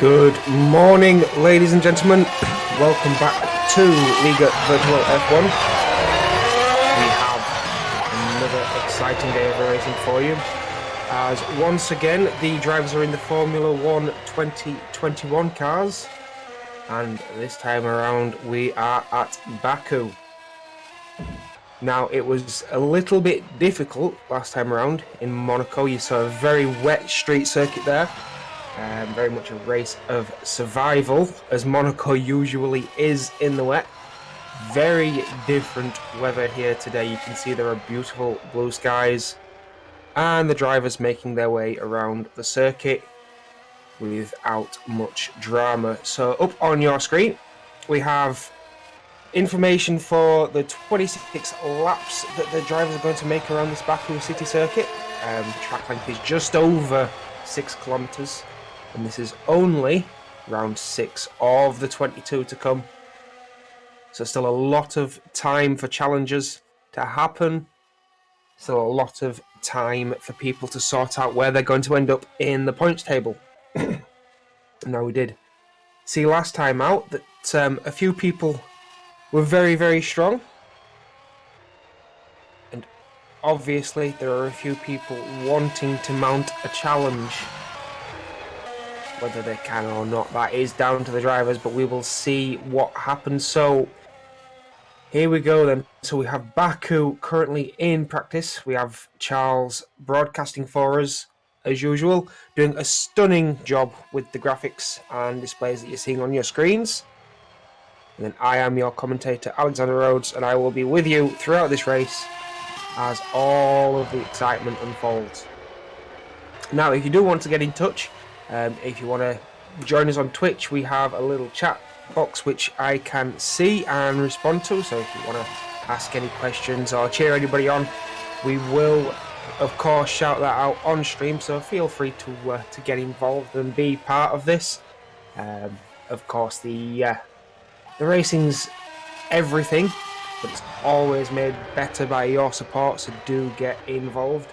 Good morning, ladies and gentlemen. Welcome back to Liga Virtual F1. We have another exciting day of racing for you. As once again, the drivers are in the Formula 1 2021 cars. And this time around, we are at Baku. Now, it was a little bit difficult last time around in Monaco. You saw a very wet street circuit there. Very much a race of survival, as Monaco usually is in the wet. Very different weather here today. You can see there are beautiful blue skies and the drivers making their way around the circuit without much drama. So up on your screen, we have information for the 26 laps that the drivers are going to make around this Baku city circuit. Track length is just over 6 kilometers. And this is only round 6 of the 22 to come. So still a lot of time for challenges to happen. Still a lot of time for people to sort out where they're going to end up in the points table. Now, we did see last time out that a few people were very, very strong. And obviously there are a few people wanting to mount a challenge. Whether they can or not, that is down to the drivers, but we will see what happens. So here we go then. So we have Baku currently in practice. We have Charles broadcasting for us as usual, doing a stunning job with the graphics and displays that you're seeing on your screens. And then I am your commentator, Alexander Rhodes, and I will be with you throughout this race as all of the excitement unfolds. Now, if you do want to get in touch, if you want to join us on Twitch, we have a little chat box which I can see and respond to. So if you want to ask any questions or cheer anybody on, we will, of course, shout that out on stream. So feel free to get involved and be part of this. Of course, the racing's everything, but it's always made better by your support. So do get involved.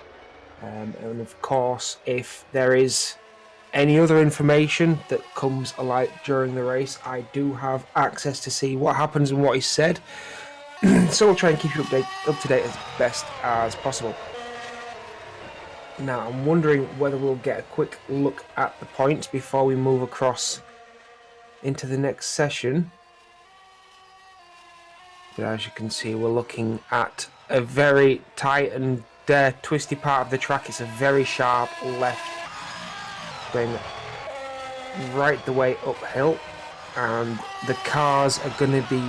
And of course, if there is any other information that comes alight during the race, I do have access to see what happens and what is said. So we'll try and keep you up to date as best as possible. Now, I'm wondering whether we'll get a quick look at the points before we move across into the next session. But as you can see, we're looking at a very tight and twisty part of the track. It's a very sharp left, going right the way uphill, and the cars are going to be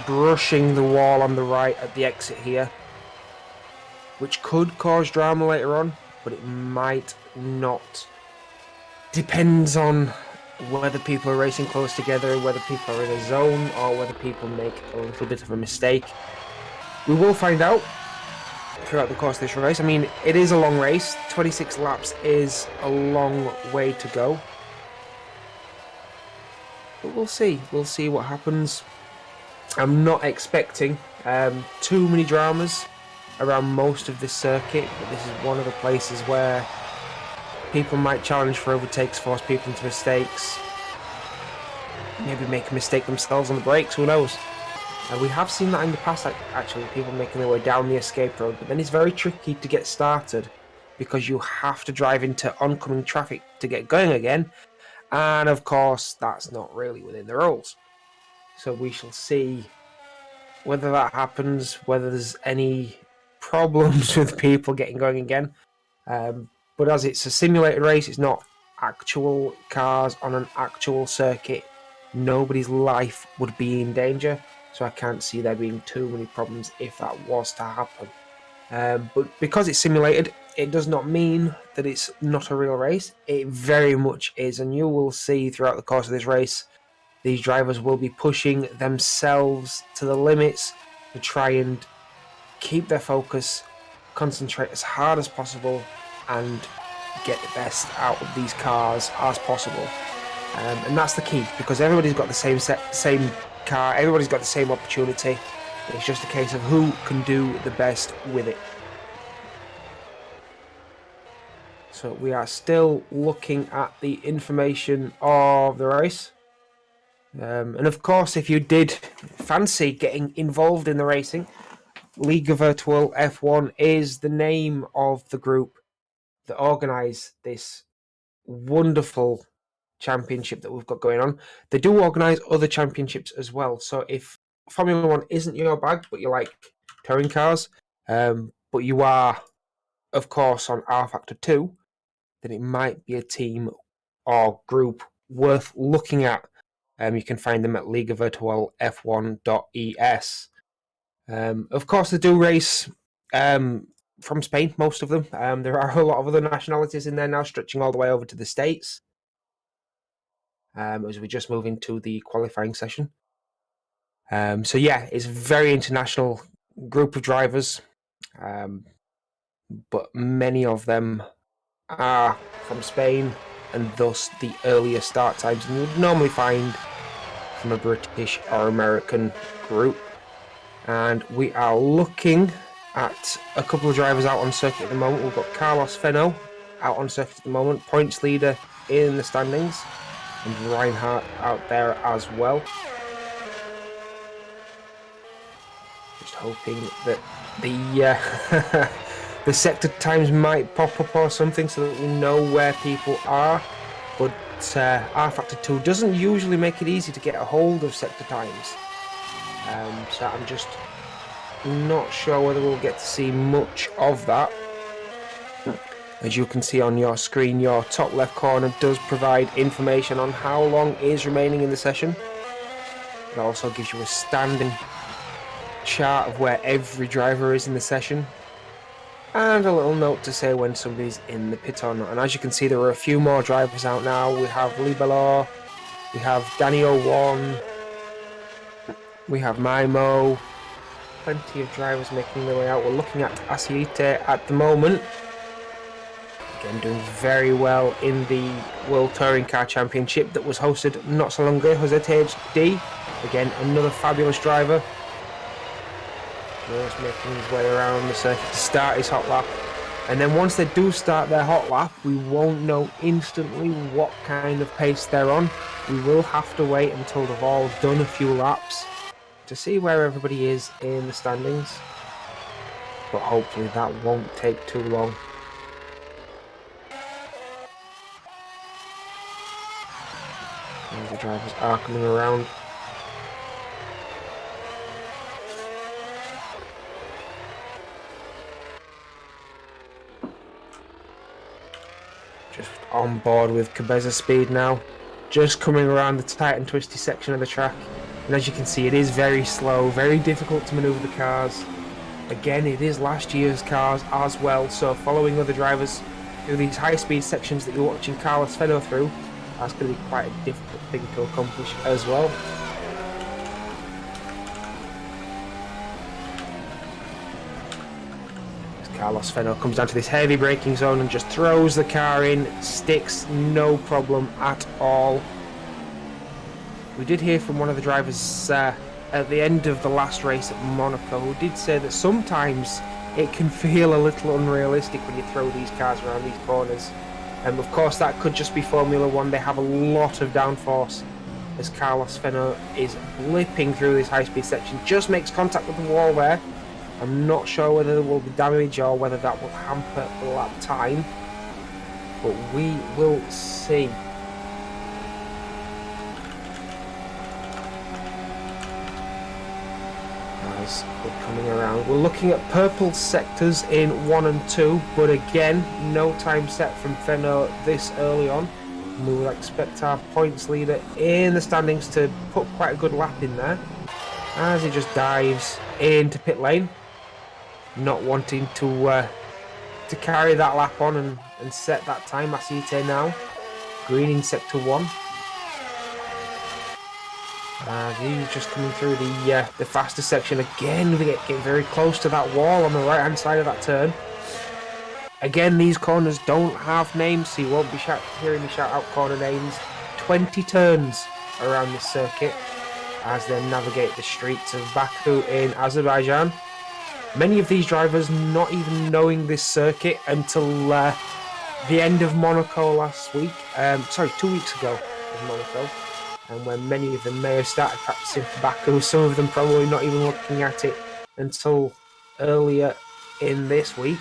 brushing the wall on the right at the exit here, which could cause drama later on, but it might not. Depends on whether people are racing close together, whether people are in a zone, or whether people make a little bit of a mistake. We will find out throughout the course of this race. I mean, it is a long race. 26 laps is a long way to go. But we'll see. We'll see what happens. I'm not expecting too many dramas around most of this circuit, but this is one of the places where people might challenge for overtakes, force people into mistakes, maybe make a mistake themselves on the brakes, who knows. We have seen that in the past, actually, people making their way down the escape road, but then it's very tricky to get started because you have to drive into oncoming traffic to get going again, and of course that's not really within the rules. So we shall see whether that happens, whether there's any problems with people getting going again. But as it's a simulated race, it's not actual cars on an actual circuit, nobody's life would be in danger. So I can't see there being too many problems if that was to happen. But because it's simulated, it does not mean that it's not a real race. It very much is, and you will see throughout the course of this race, these drivers will be pushing themselves to the limits to try and keep their focus, concentrate as hard as possible, and get the best out of these cars as possible. And that's the key, because everybody's got the same car, everybody's got the same opportunity. It's just a case of who can do the best with it. So we are still looking at the information of the race. And of course, if you did fancy getting involved in the racing, Liga Virtual F1 is the name of the group that organise this wonderful championship that we've got going on. They do organise other championships as well. So if Formula 1 isn't your bag, but you like touring cars, but you are, of course, on R Factor 2, then it might be a team or group worth looking at. You can find them at ligavirtualf1.es. Of course, they do race from Spain, most of them. There are a lot of other nationalities in there now, stretching all the way over to the States, as we just move into the qualifying session. So yeah, it's a very international group of drivers, but many of them are from Spain, and thus the earlier start times than you would normally find from a British or American group. And we are looking at a couple of drivers out on circuit at the moment. We've got Carlos Fenno out on circuit at the moment, points leader in the standings, and Ricard out there as well. Just hoping that the the sector times might pop up or something so that we know where people are. But R Factor 2 doesn't usually make it easy to get a hold of sector times. So I'm just not sure whether we'll get to see much of that. As you can see on your screen, your top left corner does provide information on how long is remaining in the session. It also gives you a standing chart of where every driver is in the session, and a little note to say when somebody's in the pit or not. And as you can see, there are a few more drivers out now. We have Libelor, we have Danio1, we have Maimo, plenty of drivers making their way out. We're looking at Asiite at the moment. Again, doing very well in the World Touring Car Championship that was hosted not so long ago. Jose HD, again, another fabulous driver. Just making his way around the circuit to start his hot lap. And then once they do start their hot lap, we won't know instantly what kind of pace they're on. We will have to wait until they've all done a few laps to see where everybody is in the standings. But hopefully that won't take too long. And the drivers are coming around. Just on board with Cabeza speed now. Just coming around the tight and twisty section of the track. And as you can see, it is very slow, very difficult to manoeuvre the cars. Again, it is last year's cars as well, so following other drivers through these high-speed sections that you're watching Carlos Fenno through, that's going to be quite a difficult thing to accomplish as well. Carlos Fenno comes down to this heavy braking zone and just throws the car in, sticks, no problem at all. We did hear from one of the drivers at the end of the last race at Monaco who did say that sometimes it can feel a little unrealistic when you throw these cars around these corners. And of course that could just be Formula 1, they have a lot of downforce as Carlos Fenno is blipping through this high-speed section, just makes contact with the wall there. I'm not sure whether there will be damage or whether that will hamper the lap time, but we will see. As we're coming around, we're looking at purple sectors in 1 and 2, but again, no time set from Fenno this early on. We will expect our points leader in the standings to put quite a good lap in there, as he just dives into pit lane. Not wanting to carry that lap on and set that time. Asite now, green in sector 1. He's just coming through the faster section again. We get very close to that wall on the right hand side of that turn. Again, these corners don't have names, so you won't be hearing me shout out corner names. 20 turns around this circuit as they navigate the streets of Baku in Azerbaijan. Many of these drivers not even knowing this circuit until the end of Monaco last week. Sorry, 2 weeks ago was Monaco. And when many of them may have started practicing for Baku, some of them probably not even looking at it until earlier in this week.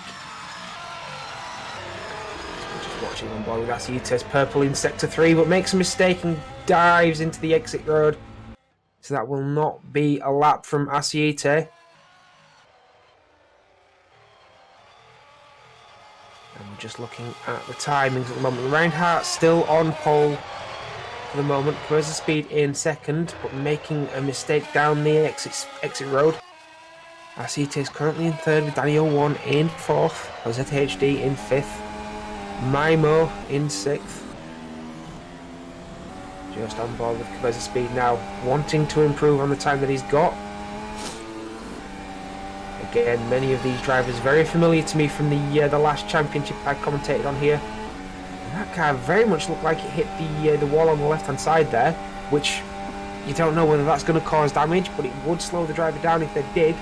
So we're just watching on board with Asites, purple in sector 3, but makes a mistake and dives into the exit road. So that will not be a lap from Asiete. And we're just looking at the timings at the moment. Reinhardt still on pole for the moment. Cruiser speed in second, but making a mistake down the exit road. Asiete is currently in third with Danny 01 in fourth. ZHD in fifth. Maimo in sixth. Just on board with Cabeza Speed now, wanting to improve on the time that he's got. Again, many of these drivers very familiar to me from the last championship I commentated on here. And that car very much looked like it hit the wall on the left hand side there, which you don't know whether that's going to cause damage, but it would slow the driver down if they did.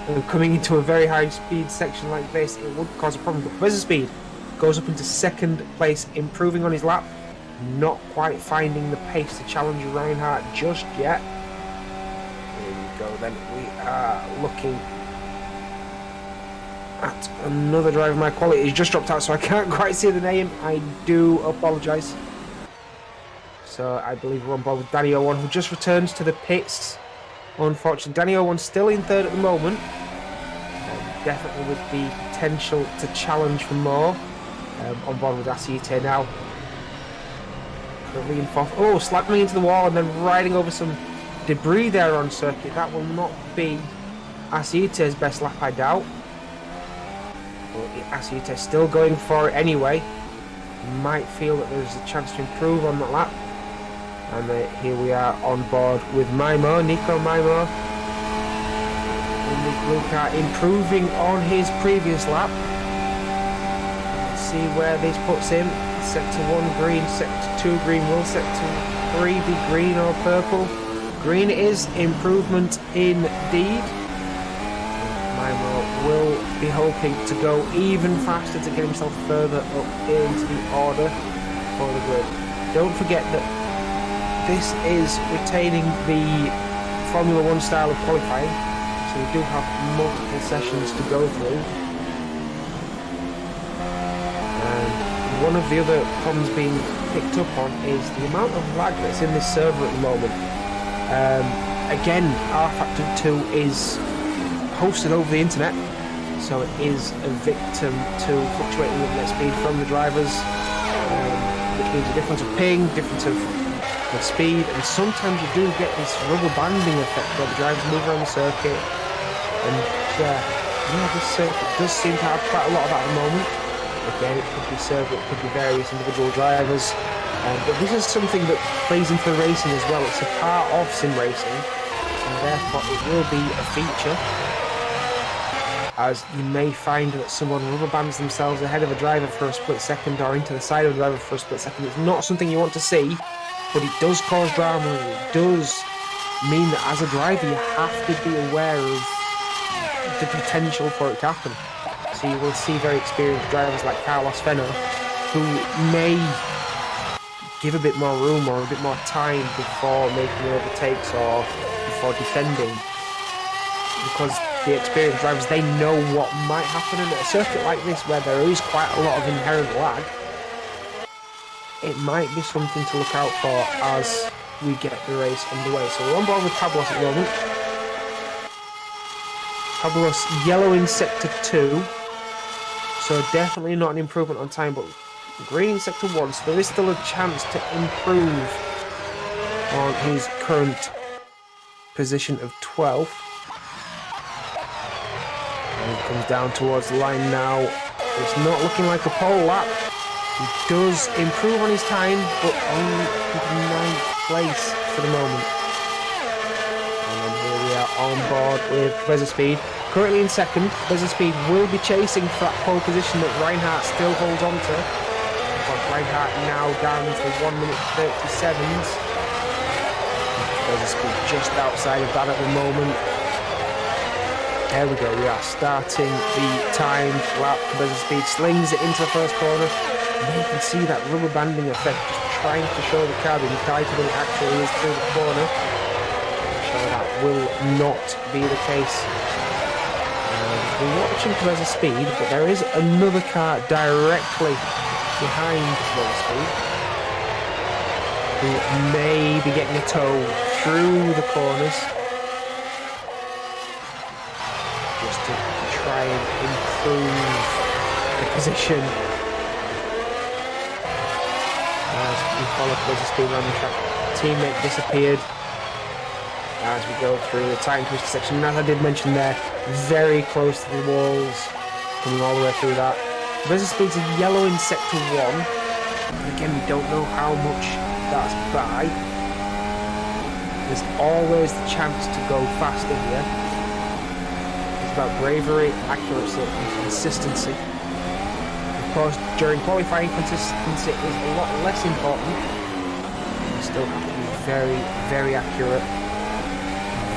And coming into a very high speed section like this, it would cause a problem. But Cabeza Speed goes up into second place, improving on his lap. Not quite finding the pace to challenge Reinhardt just yet. Here we go then. We are looking at another driver. My quality has just dropped out, so I can't quite see the name. I do apologise. So I believe we're on board with Danny 01, who just returns to the pits. Unfortunately, Danny 01 still in third at the moment. Definitely with the potential to challenge for more. On board with Asiete now. Currently in fourth. Oh, slamming into the wall and then riding over some debris there on circuit. That will not be Asiete's best lap, I doubt. But Asiete still going for it anyway. Might feel that there's a chance to improve on that lap. And here we are on board with Maimo, Nico Maimo. In the blue car, improving on his previous lap. Let's see where this puts him. Sector 1 green, sector 2 green. Will sector 3 be green or purple? Green is improvement indeed. Maimo will be hoping to go even faster to get himself further up into the order for the grid. Don't forget that this is retaining the Formula 1 style of qualifying, so we do have multiple sessions to go through. One of the other problems being picked up on is the amount of lag that's in this server at the moment. Again, R Factor 2 is hosted over the internet, so it is a victim to fluctuating internet speed from the drivers, which means a difference of ping, difference of speed, and sometimes you do get this rubber banding effect where the drivers move around the circuit, and yeah, this circuit does seem to have quite a lot of that at the moment. Again, it could be server, it could be various individual drivers, but this is something that plays into the racing as well. It's a part of sim racing, and therefore it will be a feature, as you may find that someone rubber bands themselves ahead of a driver for a split second or into the side of a driver for a split second. It's not something you want to see, but it does cause drama, and it does mean that as a driver you have to be aware of the potential for it to happen. So you will see very experienced drivers like Carlos Fenner who may give a bit more room or a bit more time before making overtakes or before defending, because the experienced drivers, they know what might happen. And at a circuit like this where there is quite a lot of inherent lag, it might be something to look out for as we get the race underway. So we're on board with Pablos at the moment. Pablos yellow in sector 2. So definitely not an improvement on time, but green in sector 1, so there is still a chance to improve on his current position of 12th. And he comes down towards the line now. It's not looking like a pole lap. He does improve on his time, but only 9th place for the moment. And then here we are on board with Cabeza Speed. Currently in second, Cabeza Speed will be chasing for that pole position that Reinhardt still holds on to. But Reinhardt now down to 1 minute 37s. Cabeza Speed just outside of that at the moment. There we go, we are starting the timed lap. Cabeza Speed slings it into the first corner. And you can see that rubber banding effect, just trying to show the car being tighter than it actually is through the corner. So that will not be the case. We're watching Cabez's speed, but there is another car directly behind Cabez's speed who may be getting a tow through the corners just to try and improve the position as we follow Cabez's speed around the track. Teammate disappeared as we go through the tight and twisty section. And as I did mention there, very close to the walls, coming all the way through that. Cabez's speed's a yellow in sector 1. And again, we don't know how much that's by. There's always the chance to go faster here. It's about bravery, accuracy, and consistency. Of course, during qualifying, consistency is a lot less important. You still have to be very, very accurate.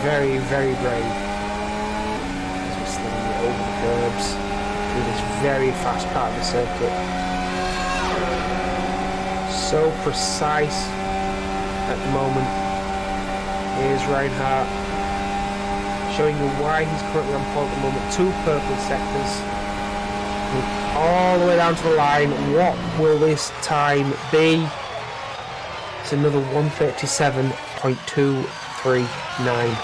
Very, very brave as we're slinging it over the curbs through this very fast part of the circuit. So precise at the moment. Here's Ricard showing you why he's currently on pole at the moment. 2 purple sectors. All the way down to the line. What will this time be? It's another 1:37.239.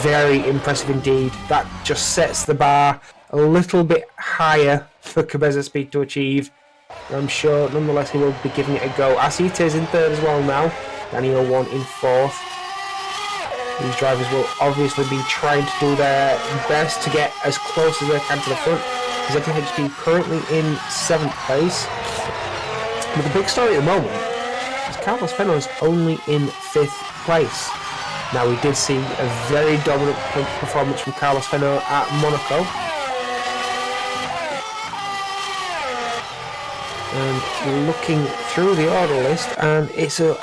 Very impressive indeed. That just sets the bar a little bit higher for Cabez's speed to achieve. I'm sure nonetheless he will be giving it a go. Asita is in 3rd as well now. Daniel 1 in 4th. These drivers will obviously be trying to do their best to get as close as they can to the front. ZTHD currently in 7th place. But the big story at the moment is Carlos Fenno is only in 5th place. Now, we did see a very dominant performance from Carlos Fenno at Monaco. And we're looking through the order list, and it's a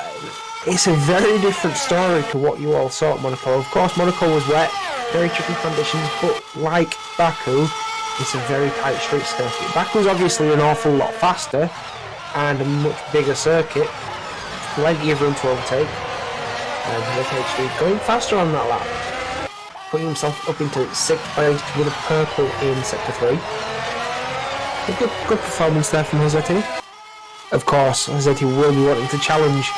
very different story to what you all saw at Monaco. Of course, Monaco was wet, very tricky conditions, but like Baku, it's a very tight street circuit. Baku's obviously an awful lot faster and a much bigger circuit, plenty of room to overtake. And ZHD going faster on that lap, putting himself up into 6th place with a purple in sector 3. A good performance there from Joseti. Of course, Joseti will be wanting to challenge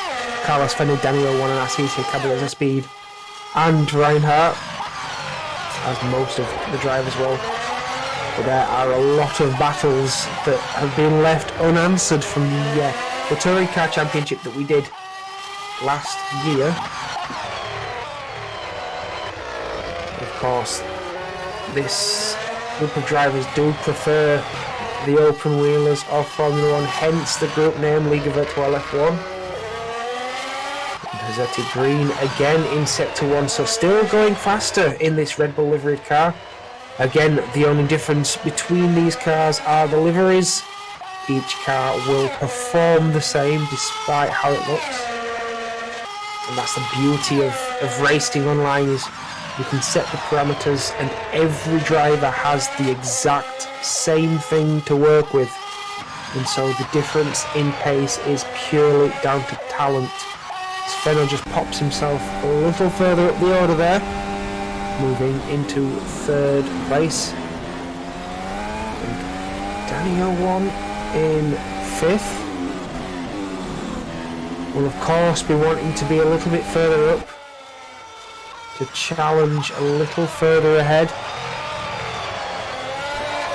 Carlos Fenno, Daniel 1 and Asita, Cabez's speed, and Ricard, as most of the drivers will. But there are a lot of battles that have been left unanswered from the Touring Car Championship that we did last year. Of course, this group of drivers do prefer the open wheelers of Formula 1, hence the group name Liga Virtual F1. Joseti Green again in sector 1, so still going faster in this Red Bull liveried car. Again, the only difference between these cars are the liveries. Each car will perform the same despite how it looks. And that's the beauty of racing online, is you can set the parameters and every driver has the exact same thing to work with. And so the difference in pace is purely down to talent. Fenno just pops himself a little further up the order there, moving into 3rd place. And Daniel 1 in 5th. Will of course be wanting to be a little bit further up to challenge a little further ahead.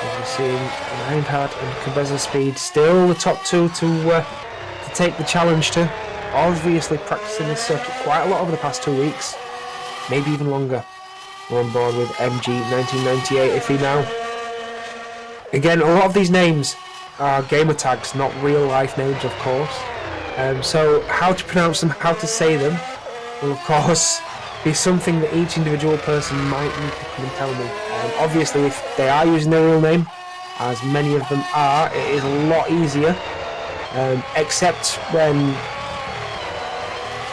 As we're seeing Reinhardt and Cabez's speed still the top 2 to take the challenge to. Obviously practicing this circuit quite a lot over the past 2 weeks, maybe even longer. We're on board with MG 1998 iffy now. Again, a lot of these names are gamer tags, not real life names, of course. So how to pronounce them, how to say them, will of course be something that each individual person might need to come and tell me. Obviously, if they are using their real name, as many of them are, it is a lot easier, except when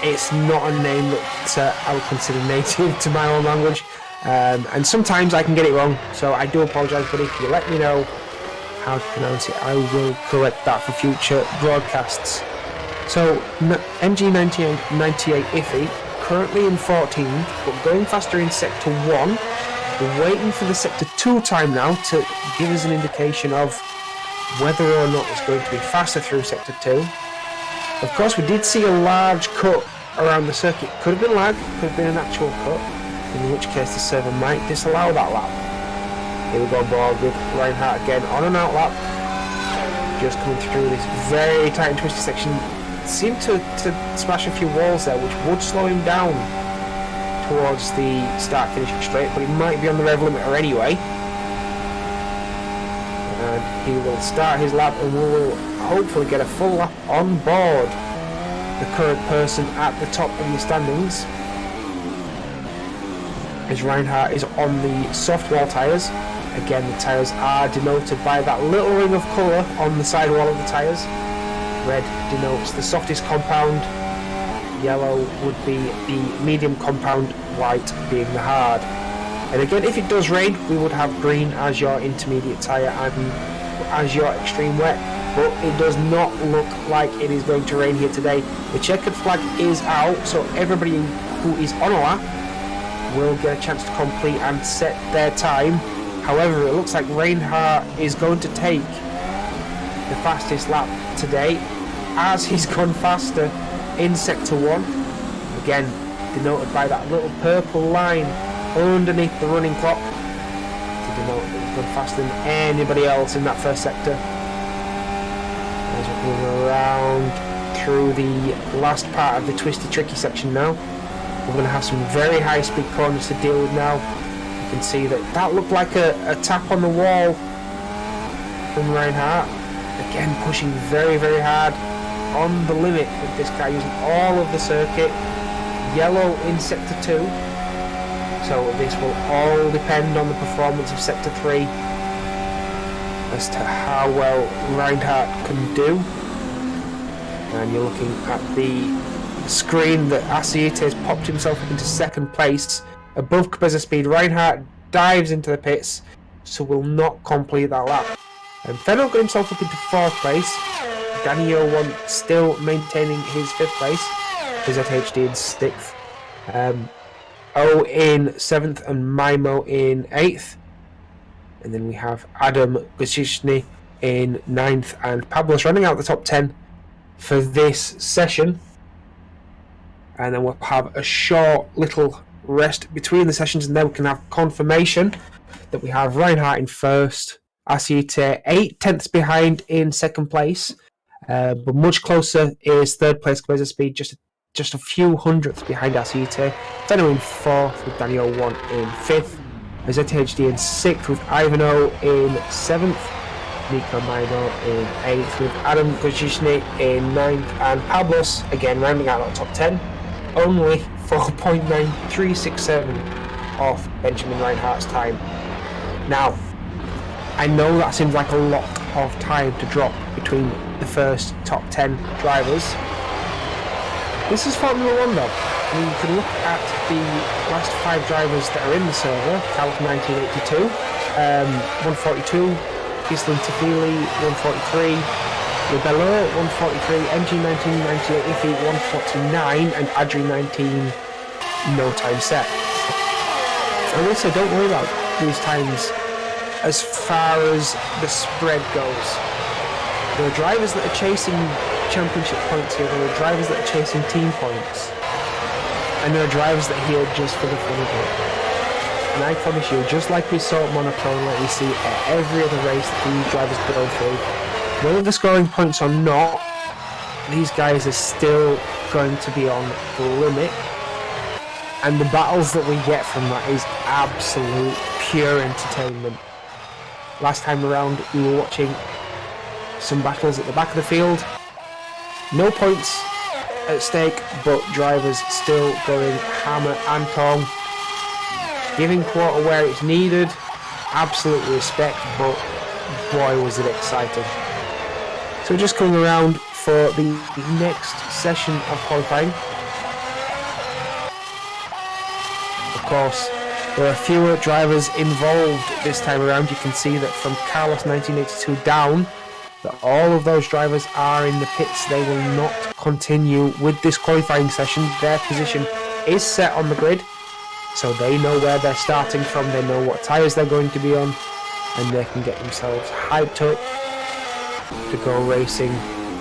it's not a name that I would consider native to my own language, and sometimes I can get it wrong, so I do apologise. But if you let me know how to pronounce it. I will correct that for future broadcasts. So MG98 Iffy currently in 14th, but going faster in Sector 1. We're waiting for the Sector 2 time now to give us an indication of whether or not it's going to be faster through Sector 2. Of course, we did see a large cut around the circuit. Could have been lag, could have been an actual cut, in which case the server might disallow that lap. Here we go on board with Reinhardt again on an out lap. Just coming through this very tight and twisty section. Seemed to smash a few walls there, which would slow him down towards the start finishing straight, but he might be on the rev limiter anyway. And he will start his lap and we will hopefully get a full lap on board the current person at the top of the standings, as Reinhardt is on the soft wall tyres. Again, the tyres are denoted by that little ring of colour on the sidewall of the tyres. Red denotes the softest compound, yellow would be the medium compound, white being the hard. And again, if it does rain, we would have green as your intermediate tyre and as your extreme wet, but it does not look like it is going to rain here today. The checkered flag is out, so everybody who is on a lap will get a chance to complete and set their time. However, it looks like Reinhardt is going to take the fastest lap today, as he's gone faster in Sector 1. Again, denoted by that little purple line underneath the running clock to denote that he's gone faster than anybody else in that first sector. As we're going around through the last part of the twisty, tricky section now. We're going to have some very high speed corners to deal with now. You can see that looked like a tap on the wall from Reinhardt. Again, pushing very, very hard on the limit with this guy, using all of the circuit. Yellow in Sector 2. So this will all depend on the performance of Sector 3 as to how well Reinhardt can do. And you're looking at the screen that Asiete has popped himself up into second place above Cabeza speed. Reinhardt dives into the pits, so will not complete that lap. And Fennell got himself up into 4th place. Daniel one still maintaining his 5th place. His ZHD in 6th. O in 7th and Maimo in 8th. And then we have Adam Gosishny in 9th and Pablos running out the top 10 for this session. And then we'll have a short little rest between the sessions, and then we can have confirmation that we have Reinhardt in 1st. Asiete 8 tenths behind in 2nd place, but much closer is 3rd place Cabeza speed, just a few hundredths behind Asiete. Fenno in 4th with Daniel 1 in 5th, ZHD in 6th with Ivano in 7th, Nico Maino in 8th with Adam Gojishny in 9th, and Pablos again rounding out our top 10, only 4.9367 off Benjamin Reinhardt's time. Now, I know that seems like a lot of time to drop between the first top 10 drivers. This is Formula 1 though. I mean, you can look at the last 5 drivers that are in the server. Calc 1982, 142, Islam Tafili 143, Rebello 143, MG 1998 Iffy 149, and Adri 19 no time set. I will say, don't worry about these times as far as the spread goes. There are drivers that are chasing championship points here, there are drivers that are chasing team points, and there are drivers that are here just for the fun of it. And I promise you, just like we saw at Monaco and like we see at every other race that these drivers go through, whether they're scoring points or not, these guys are still going to be on the limit, and the battles that we get from that is absolute pure entertainment. Last time around we were watching some battles at the back of the field, no points at stake, but drivers still going hammer and tong, giving quarter where it's needed. Absolute respect, but boy was it exciting. So just coming around for the next session of qualifying. Of course, There are fewer drivers involved this time around. You can see that from Carlos 1982 down, that all of those drivers are in the pits. They will not continue with this qualifying session. Their position is set on the grid, so they know where they're starting from, they know what tyres they're going to be on, and they can get themselves hyped up to go racing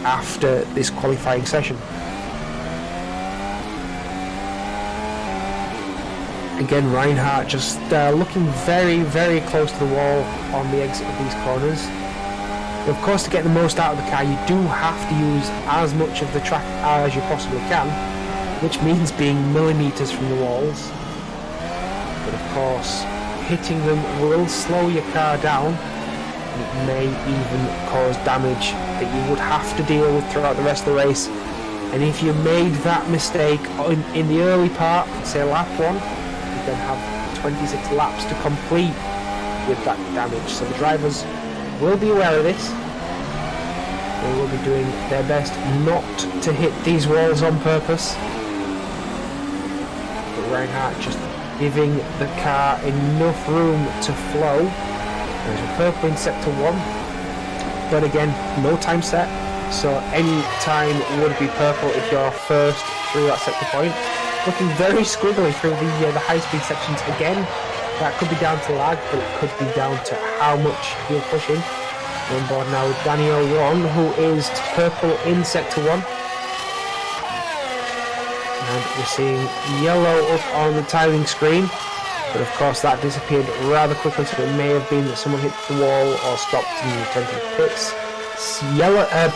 after this qualifying session. Again, Reinhardt just looking very, very close to the wall on the exit of these corners. Of course, to get the most out of the car, you do have to use as much of the track as you possibly can, which means being millimetres from the walls. But of course, hitting them will slow your car down, and it may even cause damage that you would have to deal with throughout the rest of the race. And if you made that mistake in the early part, say lap 1, you then have 26 laps to complete with that damage. So the drivers will be aware of this. They will be doing their best not to hit these walls on purpose. But Reinhardt just giving the car enough room to flow. There's a purple in sector 1, but again, no time set, so any time would be purple if you're first through that sector point. Looking very squiggly through the high-speed sections again. That could be down to lag, but it could be down to how much you're pushing. We're on board now with Daniel 1, who is purple in sector 1. And we're seeing yellow up on the timing screen, but of course that disappeared rather quickly, so it may have been that someone hit the wall or stopped and returned to the pits.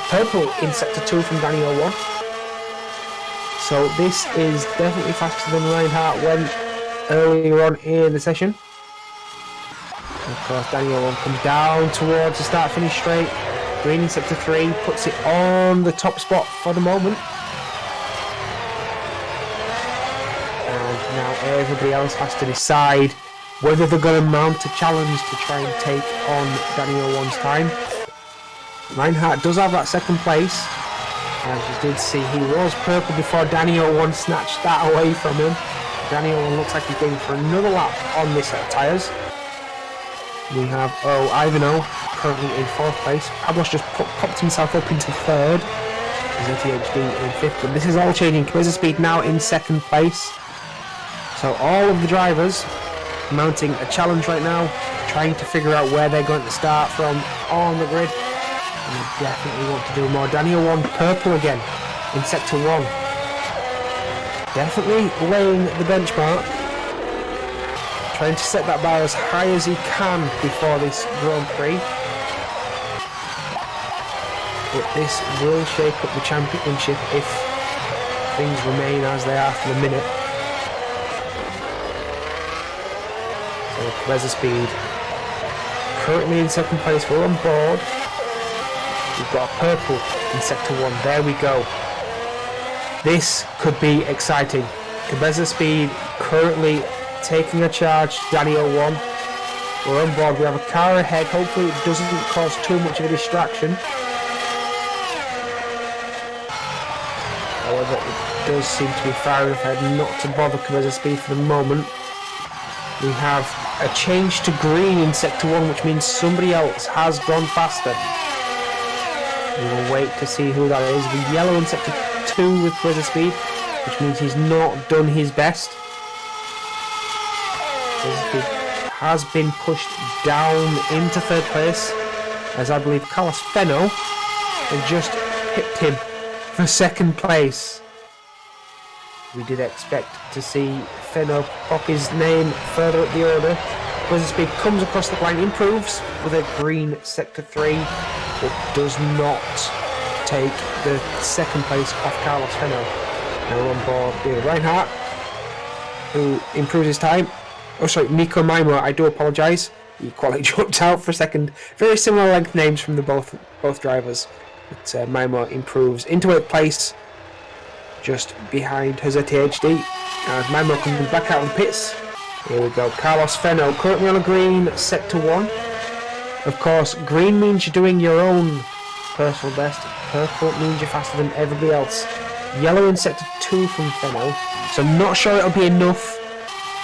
Purple in sector 2 from Daniel 1. So this is definitely faster than Reinhardt went earlier on in the session. And of course Daniel 1 comes down towards the start-finish straight. Green in sector 3 puts it on the top spot for the moment. And now everybody else has to decide whether they're going to mount a challenge to try and take on Daniel 1's time. Reinhardt does have that second place. As you did see, he was purple before Daniel 1 snatched that away from him. Daniel 1 looks like he's going for another lap on this set of tyres. We have Ivano currently in 4th place. Pablos just popped himself up into 3rd. ZTHD in 5th. But this is all changing. Cabeza Speed now in 2nd place. So all of the drivers mounting a challenge right now, trying to figure out where they're going to start from on the grid. And they definitely want to do more. Daniel 1 purple again in sector 1. Definitely laying the benchmark. Trying to set that bar as high as he can before this Grand Prix. But this will shake up the championship if things remain as they are for the minute. So Cabeza Speed currently in 2nd place. We're on board. We've got a purple in sector 1. There we go. This could be exciting. Cabeza Speed currently taking a charge. Daniel 1. We're on board. We have a car ahead. Hopefully it doesn't cause too much of a distraction. However, it does seem to be far enough ahead not to bother Cabeza Speed for the moment. We have a change to green in sector 1, which means somebody else has gone faster. We will wait to see who that is. The yellow in sector 2 with Cabeza Speed, which means he's not done his best. Cabeza Speed has been pushed down into 3rd place, as I believe Carlos Fenno has just pipped him for 2nd place. We did expect to see Fenno pop his name further up the order. Cabeza Speed comes across the line, improves with a green sector 3, but does not take the 2nd place off Carlos Fenno. Now we're on board with Reinhardt, who improves his time. Oh, sorry, Nico Maimo, I do apologise. He quality jumped out for a second. Very similar length names from the both drivers. But Maimo improves into 8th place, just behind his ZTHD. As Maimo comes back out of the pits. Here we go. Carlos Fenno currently on a green sector 1. Of course, green means you're doing your own personal best. Purple means you're faster than everybody else. Yellow in sector 2 from Fenno. So I'm not sure it'll be enough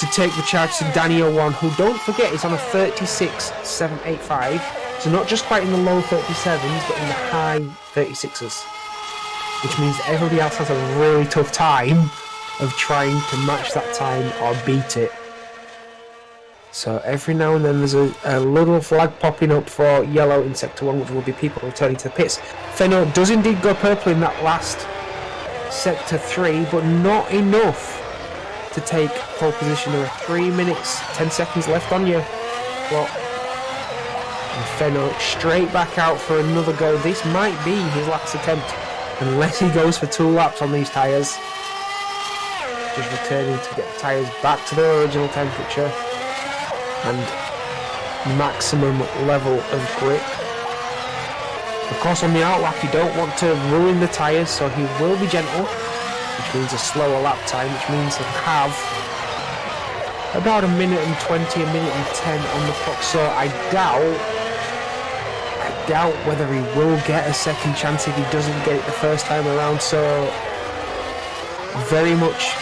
to take the charge to Danny 01, who, don't forget, is on a 36.785. So not just quite in the low 37s, but in the high 36s. Which means everybody else has a really tough time of trying to match that time or beat it. So every now and then there's a little flag popping up for yellow in Sector 1, which will be people returning to the pits. Fenno does indeed go purple in that last Sector 3, but not enough to take pole position. There are 3 minutes, 10 seconds left on your clock. And Fenno straight back out for another go. This might be his last attempt, unless he goes for 2 laps on these tyres. Just returning to get the tyres back to their original temperature and maximum level of grip. Of course, on the outlap you don't want to ruin the tyres, so he will be gentle, which means a slower lap time, which means he'll have about 1 minute and 20, 1 minute and 10 on the clock. So I doubt whether he will get a second chance if he doesn't get it the first time around. So very much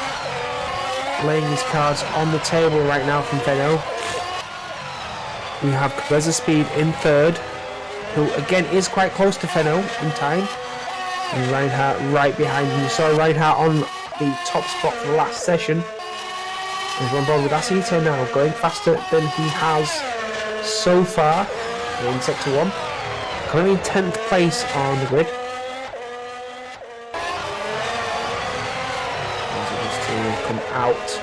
laying his cards on the table right now from Fenno. We have Cabeza Speed in third, who again is quite close to Fenno in time. And Reinhardt right behind him. You saw Reinhardt on the top spot for the last session. He's on board with Asita now, going faster than he has so far in Sector 1. Currently in 10th place on the grid. As to come out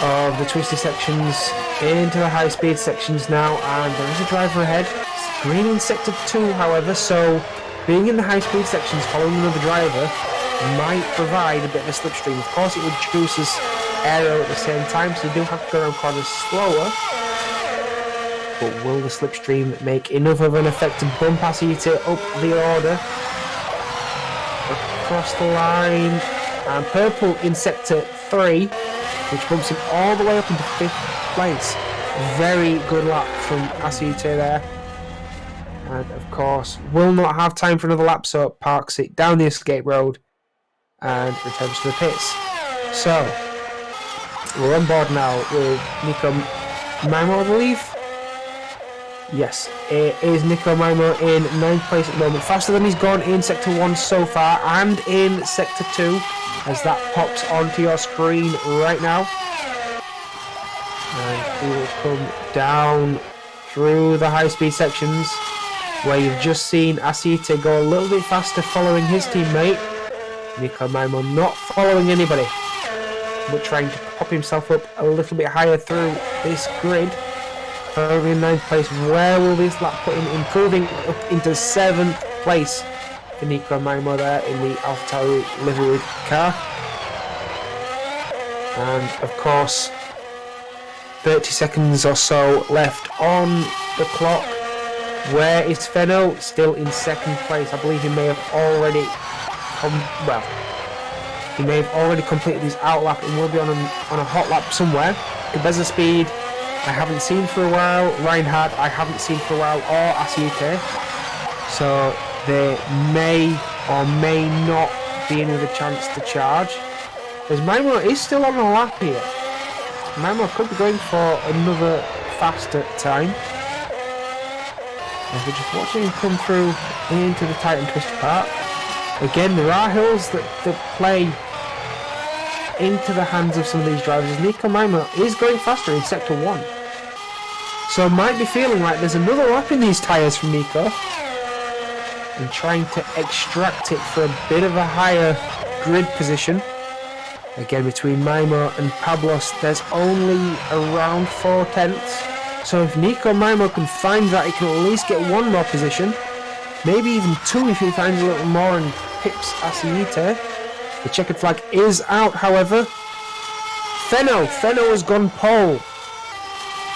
of the twisty sections into the high speed sections now, and there is a driver ahead. It's green in Sector 2, however, so being in the high speed sections following another driver might provide a bit of a slipstream. Of course it reduces aero at the same time, so you do have to go around corners slower. But will the slipstream make enough of an effect to bump Asita up the order? Across the line, and purple in Sector 3, which bumps him all the way up into 5th place. Very good lap from Asita there. And of course, will not have time for another lap, so parks it down the escape road and returns to the pits. So, we're on board now with Nico Maimo, I believe. Yes, it is Nico Maimo in 9th place at the moment. Faster than he's gone in Sector 1 so far and in Sector 2, as that pops onto your screen right now. And he will come down through the high-speed sections, where you've just seen Asita go a little bit faster following his teammate. Nico Maimo not following anybody, but trying to pop himself up a little bit higher through this grid. Currently in 9th place. Where will this lap put him? Improving up into 7th place for Nico Maimo there in the AlphaTauri liveried car. And of course, 30 seconds or so left on the clock. Where is Fenno? Still in 2nd place. I believe he may have already he may have already completed his outlap and will be on a hot lap somewhere. Cabeza Speed I haven't seen for a while. Reinhardt I haven't seen for a while, or Asita. So they may or may not be in with a chance to charge. As Maimo is still on the lap here. Maimo could be going for another faster time. As we're just watching him come through into the tight and twisted part. Again, there are hills that play into the hands of some of these drivers. Nico Maimo is going faster in Sector 1. So I might be feeling like there's another lap in these tyres from Nico. And trying to extract it for a bit of a higher grid position. Again, between Maimo and Pablos, there's only around 4 tenths. So if Nico Maimo can find that, he can at least get 1 more position. Maybe even 2 if he finds a little more and pips Asita. The checkered flag is out, however. Fenno has gone pole.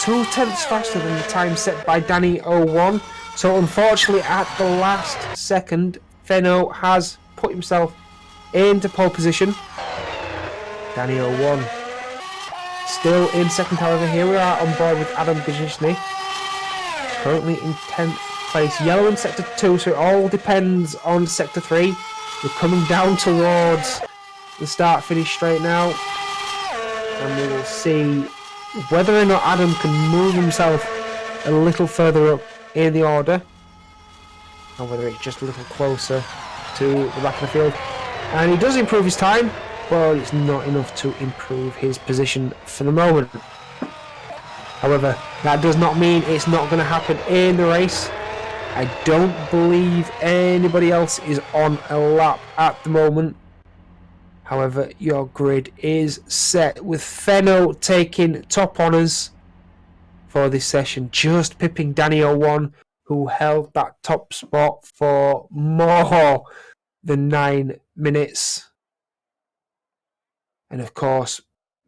2 tenths faster than the time set by Danny 01. So unfortunately at the last second, Fenno has put himself into pole position. Danny 01 still in 2nd, however. Here we are on board with Adam Gajishny. Currently in 10th place. Yellow in Sector 2, so it all depends on Sector 3. We're coming down towards the start-finish straight now. and we will see whether or not Adam can move himself a little further up in the order, or whether it's just a little closer to the back of the field. And he does improve his time, but it's not enough to improve his position for the moment. However, that does not mean it's not going to happen in the race. I don't believe anybody else is on a lap at the moment. However, your grid is set with Fenno taking top honours for this session, just pipping Danny 01, who held that top spot for more than 9 minutes. And of course,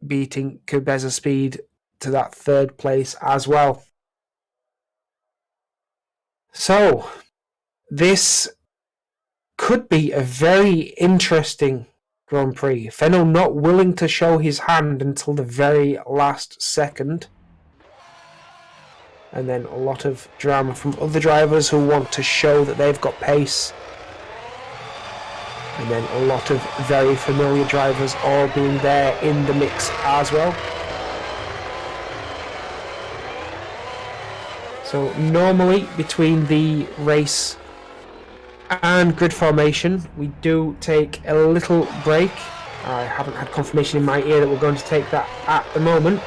beating Kubeza Speed to that third place as well. So, this could be a very interesting Grand Prix. Fenno not willing to show his hand until the very last second. And then a lot of drama from other drivers who want to show that they've got pace. And then a lot of very familiar drivers all being there in the mix as well. So normally between the race and grid formation, we do take a little break. I haven't had confirmation in my ear that we're going to take that at the moment.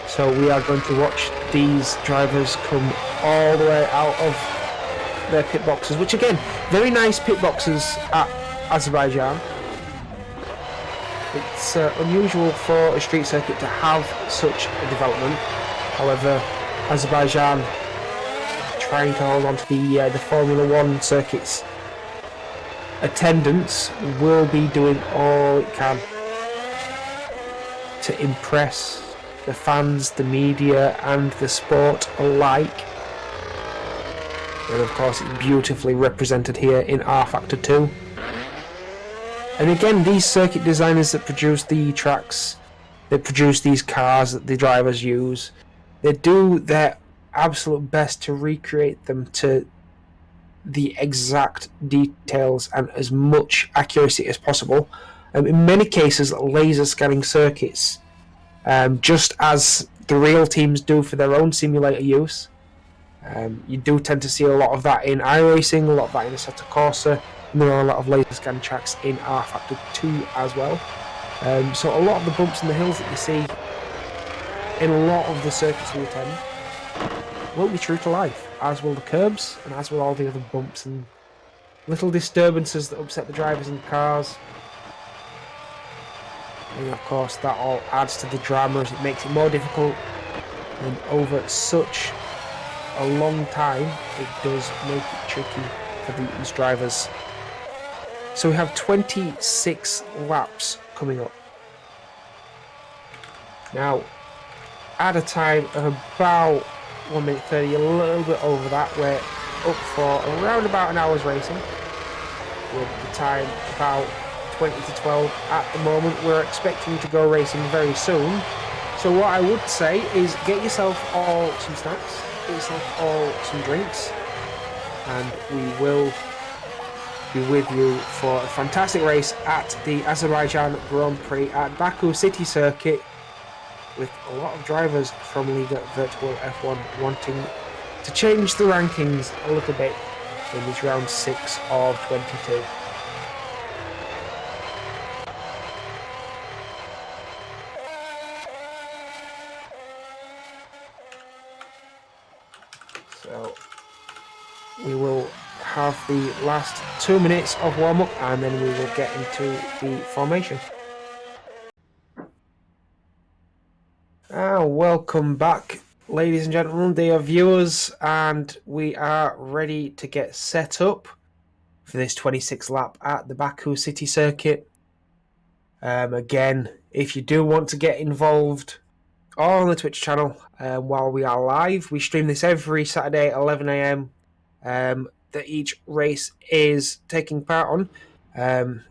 So we are going to watch these drivers come all the way out of their pit boxes, which again, very nice pit boxes at Azerbaijan. It's unusual for a street circuit to have such a development. However, Azerbaijan trying to hold on to the Formula 1 circuit's attendance will be doing all it can to impress the fans, the media and the sport alike. And of course it's beautifully represented here in R Factor 2. And again, these circuit designers that produce the tracks, that produce these cars that the drivers use, they do their absolute best to recreate them to the exact details and as much accuracy as possible. In many cases, laser scanning circuits, just as the real teams do for their own simulator use. You do tend to see a lot of that in iRacing, a lot of that in Assetto Corsa, and there are a lot of laser scan tracks in R Factor 2 as well. So a lot of the bumps and the hills that you see in a lot of the circuits we attend will be true to life, as will the curbs, and as will all the other bumps and little disturbances that upset the drivers and cars. And of course that all adds to the drama as it makes it more difficult, and over such a long time it does make it tricky for these drivers. So we have 26 laps coming up. Now, at a time of about 1 minute 30, a little bit over that, we're up for around about an hour's racing, with the time about 20 to 12 at the moment. We're expecting to go racing very soon. So what I would say is get yourself all some snacks, get yourself all some drinks, and we will be with you for a fantastic race at the Azerbaijan Grand Prix at Baku City Circuit, with a lot of drivers from Liga Virtual F1 wanting to change the rankings a little bit in this round 6 of 22. So we will have the last 2 minutes of warm-up and then we will get into the formation. Welcome back, ladies and gentlemen, dear viewers, and we are ready to get set up for this 26th lap at the Baku City Circuit. Again, if you do want to get involved on the Twitch channel while we are live, we stream this every Saturday at 11 AM that each race is taking part on.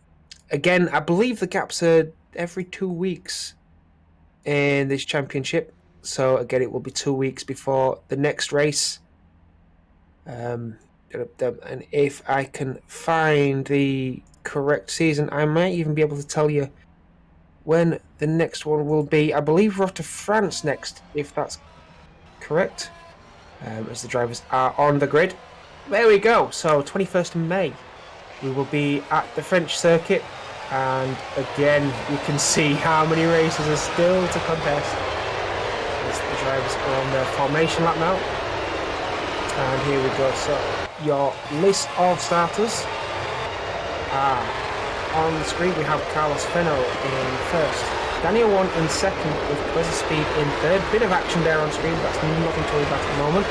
Again, I believe the gaps are every 2 weeks in this championship, so again it will be 2 weeks before the next race. And if I can find the correct season, I might even be able to tell you when the next one will be. I believe we're off to France next, if that's correct, as the drivers are on the grid. There we go. So 21st of May, we will be at the French circuit, and again you can see how many races are still to contest. As the drivers are on their formation lap now, and here we go. So your list of starters are on the screen. We have Carlos Fenno in first, Daniel 1 in second, with Buzzer Speed in third. Bit of action there on screen, but that's nothing to worry about at the moment.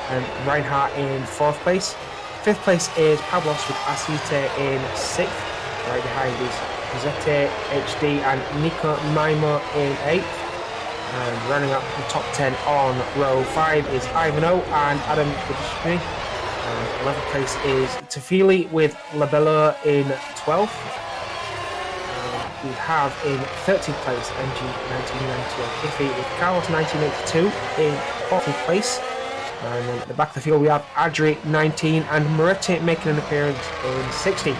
And Reinhardt in fourth place. Fifth place is Pablos with Asite in sixth. Right behind is Zete HD and Nico Maimo in eighth. And running up the top 10 on row 5 is Ivano and Adam Kudishny. And 11th place is Tafili with Labella in 12th. We have in 13th place MG 1998 Iffy with Carlos 1982 in 14th place. And then at the back of the field we have Adri 19 and Moretti making an appearance in 16th.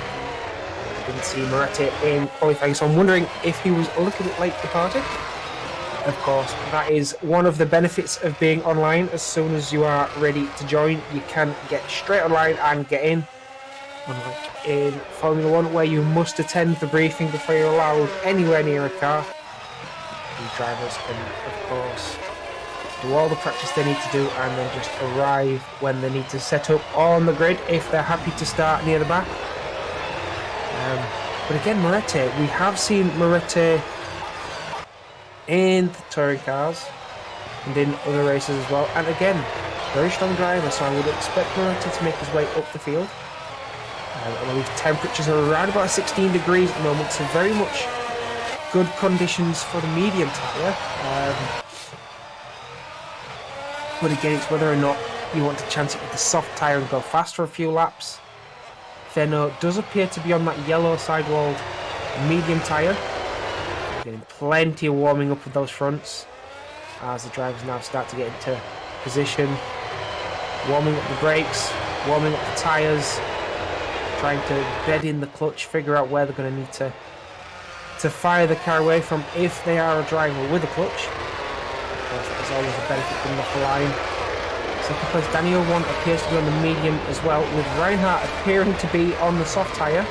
Didn't see Moretti in qualifying, so I'm wondering if he was a little bit late departed. Of course, that is one of the benefits of being online. As soon as you are ready to join, you can get straight online and get in. Unlike in Formula 1, where you must attend the briefing before you're allowed anywhere near a car. The drivers can, of course, do all the practice they need to do and then just arrive when they need to set up on the grid if they're happy to start near the back. But again, Moretti, we have seen Moretti in the touring cars and in other races as well. And again, very strong driver, so I would expect Moretti to make his way up the field. I believe temperatures are around about 16 degrees at the moment, so very much good conditions for the medium tyre. But again, it's whether or not you want to chance it with the soft tyre and go fast for a few laps. Fenno does appear to be on that yellow sidewall medium tyre. Getting plenty of warming up of those fronts as the drivers now start to get into position. Warming up the brakes, warming up the tyres, trying to bed in the clutch, figure out where they're going to need to fire the car away from if they are a driver with a clutch. Of course, there's always a benefit coming off the line. Second place, Daniel 1 appears to be on the medium as well, with Reinhardt appearing to be on the soft tyre.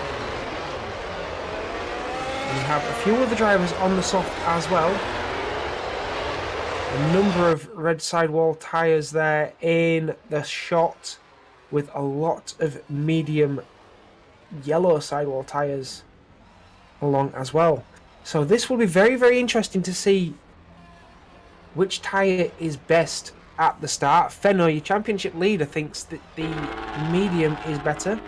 We have a few other drivers on the soft as well. A number of red sidewall tyres there in the shot, with a lot of medium yellow sidewall tyres along as well. So this will be very, very interesting to see which tyre is best at the start. Fenno, your championship leader, thinks that the medium is better,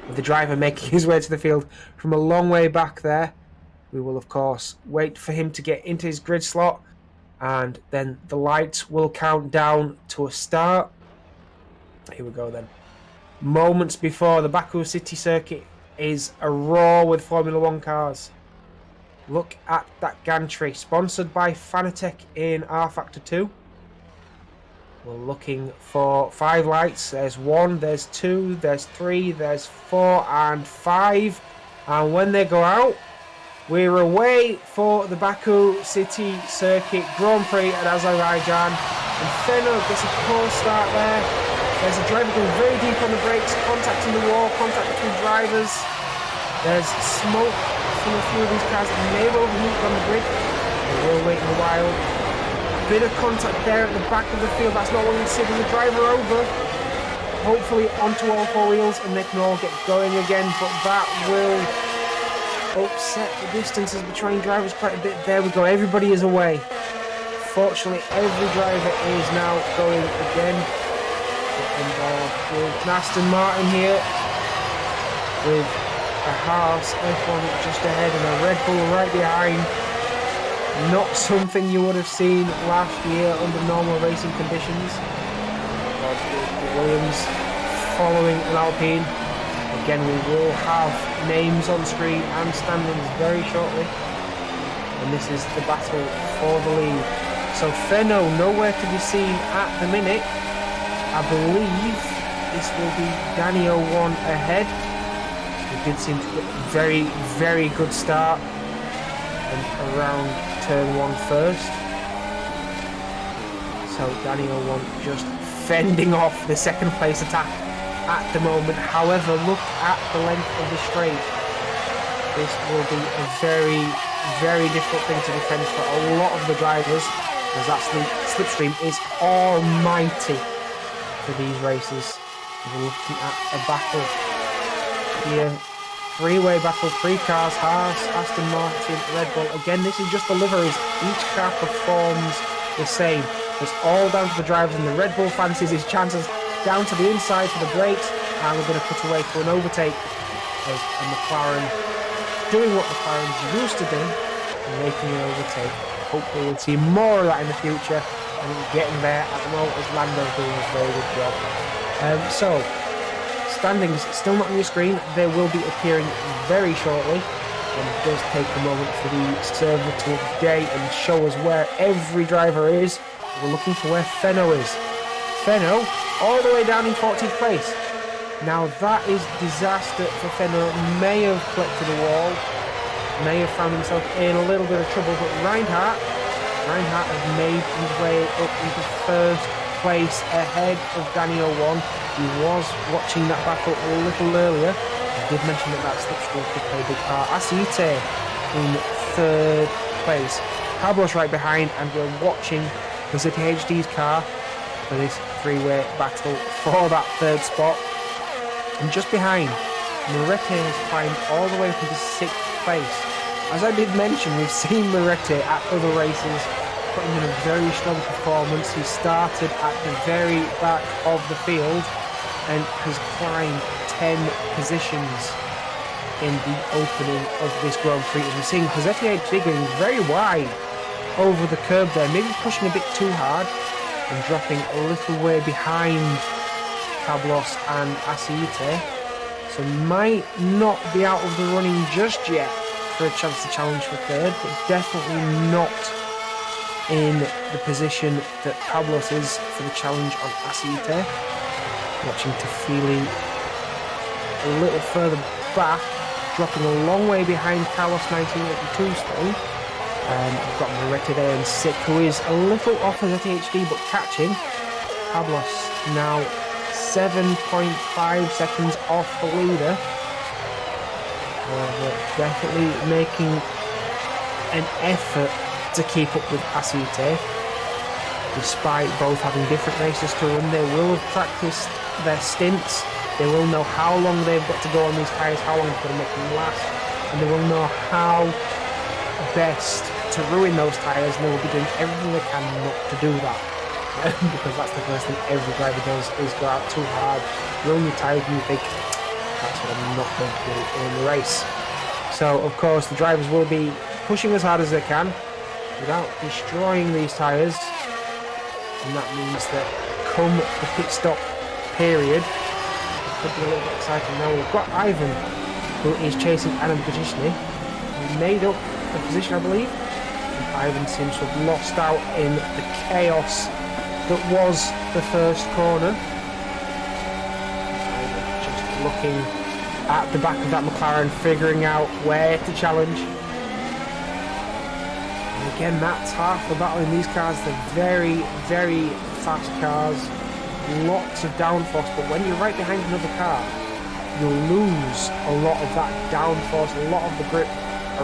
with the driver making his way to the field from a long way back there. We will, of course, wait for him to get into his grid slot, and then the lights will count down to a start. Here we go then. Moments before the Baku City Circuit is a roar with Formula 1 cars. Look at that gantry, sponsored by Fanatec in R Factor 2. We're looking for 5 lights. There's 1, there's 2, there's 3, there's 4 and 5. And when they go out, we're away for the Baku City Circuit Grand Prix at Azerbaijan. And Fenno gets a poor start there. There's a driver going very deep on the brakes, contacting the wall, contact between drivers. There's smoke from a few of these cars that may well overheat on the grid. We'll wait a while. Bit of contact there at the back of the field. That's not what we see. There's a driver over. Hopefully onto all 4 wheels and they can all get going again. But that will upset the distances between drivers quite a bit. There we go. Everybody is away. Fortunately, every driver is now going again. Involved with Aston Martin here, with a Haas F1 just ahead and a Red Bull right behind. Not something you would have seen last year under normal racing conditions. Williams following an Alpine. Again, we will have names on screen and standings very shortly. And this is the battle for the lead. So Fenno nowhere to be seen at the minute. I believe this will be Daniel 1 ahead. He did seem to get a very, very good start. and around turn 1 first. So Daniel 1 just fending off the second place attack at the moment. However, look at the length of the straight. This will be a very, very difficult thing to defend for a lot of the drivers, as that slipstream is almighty for these races. We're looking at a battle here. Three-way battle, three cars, Haas, Aston Martin, Red Bull. Again, this is just the liveries. Each car performs the same. It's all down to the drivers, and the Red Bull fancies his chances down to the inside for the brakes, and we're going to cut away to an overtake of a McLaren doing what McLaren's used to do and making an overtake. Hopefully we'll see more of that in the future, and getting there at the moment as Lando's doing a very good job. So, standings still not on your screen. They will be appearing very shortly, and it does take a moment for the server to update and show us where every driver is. We're looking for where Fenno is. Fenno, all the way down in 14th place. Now that is disaster for Fenno. May have collected a wall, may have found himself in a little bit of trouble, but Reinhardt has made his way up into first place ahead of Daniel 1. He was watching that battle a little earlier. I did mention that slipstream could play a big part. Asite in third place. Pablo's right behind, and we're watching City HD's car for this three-way battle for that third spot. And just behind, Moretti has climbed all the way up into 6th place. As I did mention, we've seen Moretti at other races putting in a very strong performance. He started at the very back of the field and has climbed 10 positions in the opening of this Grand Prix. As we're seeing Cossetti HD going very wide over the curb there, maybe pushing a bit too hard and dropping a little way behind Pablos and Asite. So might not be out of the running just yet for a chance to challenge for third, but definitely not in the position that Pablos is for the challenge on Asite. Watching Tafili a little further back, dropping a long way behind Carlos 1982 still. We've got Moretti there in 6th, who is a little off as HD, but catching. Pablos now 7.5 seconds off the leader. Definitely making an effort to keep up with Asite. Despite both having different races to run, they will have practiced their stints. They will know how long they've got to go on these tyres, how long they've got to make them last, and they will know how best to ruin those tyres, and they will be doing everything they can not to do that. Because that's the first thing every driver does, is go out too hard, ruin your tyres, and you think, that's what I'm not going to do in the race. So, of course, the drivers will be pushing as hard as they can without destroying these tyres, and that means that come the pit stop period, it could be a little bit exciting. Now we've got Ivan, who is chasing Adam Kutishny. He made up the position, I believe, and Ivan seems to have lost out in the chaos that was the first corner. Ivan just looking at the back of that McLaren, figuring out where to challenge. And again, that's half the battle in these cars. They're very, very fast cars, lots of downforce, but when you're right behind another car, you'll lose a lot of that downforce, a lot of the grip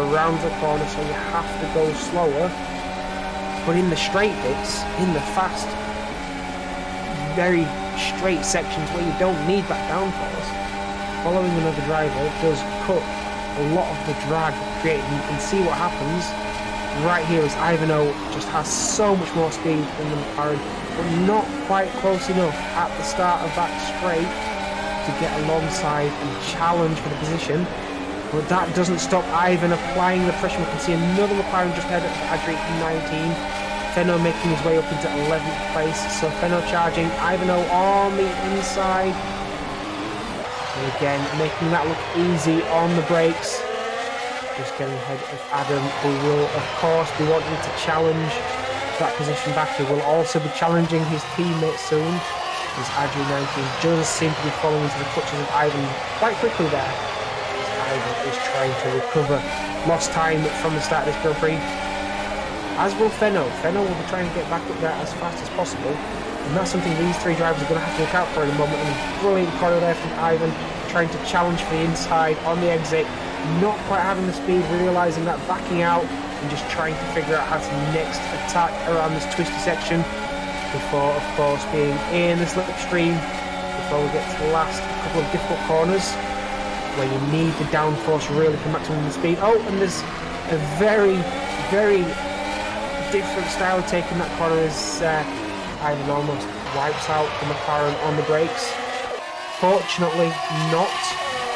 around the corner, so you have to go slower. But in the straight bits, in the fast, very straight sections where you don't need that downforce, following another driver does cut a lot of the drag created. You can see what happens right here as Ivano just has so much more speed than the McLaren, but not quite close enough at the start of that straight to get alongside and challenge for the position. But that doesn't stop Ivan applying the pressure. We can see another McLaren just ahead of Adri 19. Fenno making his way up into 11th place. So Fenno charging, Ivano on the inside. And again, making that look easy on the brakes. Just getting ahead of Adam, who will of course be wanting to challenge that position back. He will also be challenging his teammate soon, as Adri 19 does seem to be falling into the clutches of Ivan quite quickly there. Ivan is trying to recover lost time from the start of this Grand Prix. As will Fenno. Fenno will be trying to get back up there as fast as possible. And that's something these three drivers are going to have to look out for in a moment. And a brilliant corner there from Ivan, trying to challenge for the inside on the exit. Not quite having the speed, realising that, backing out and just trying to figure out how to next attack around this twisty section before, of course, being in the slipstream before we get to the last couple of difficult corners where you need the downforce really for maximum speed. Oh, and there's a very, very different style of taking that corner as Ivan almost wipes out the McLaren on the brakes. Fortunately not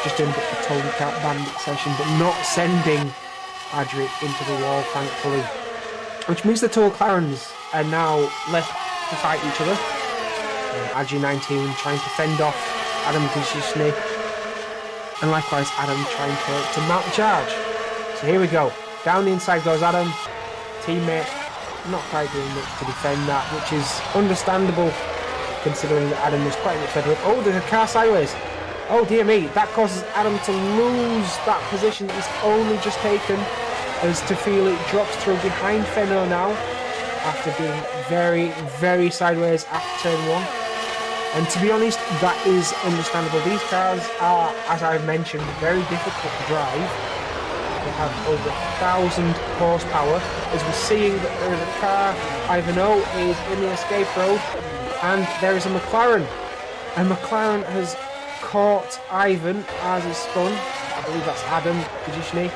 just doing a bit of a Tony Kart bandit session, but not sending Adri into the wall, thankfully. Which means the two McLarens are now left to fight each other. Adri 19 trying to fend off Adam Kishishny, and likewise Adam trying to mount the charge. So here we go. Down the inside goes Adam. Teammate not quite doing much to defend that, which is understandable considering that Adam was quite a bit fed up. Oh, there's a car sideways. Oh dear me, that causes Adam to lose that position that he's only just taken, as Tafili drops through behind Fenno now after being very, very sideways after turn one. And to be honest, that is understandable. These cars are, as I've mentioned, very difficult to drive. They have over 1,000 horsepower. As we're seeing that there is a car, Ivano is in the escape road, and there is a McLaren. And McLaren has caught Ivan as he spun. I believe that's Adam Kajishny.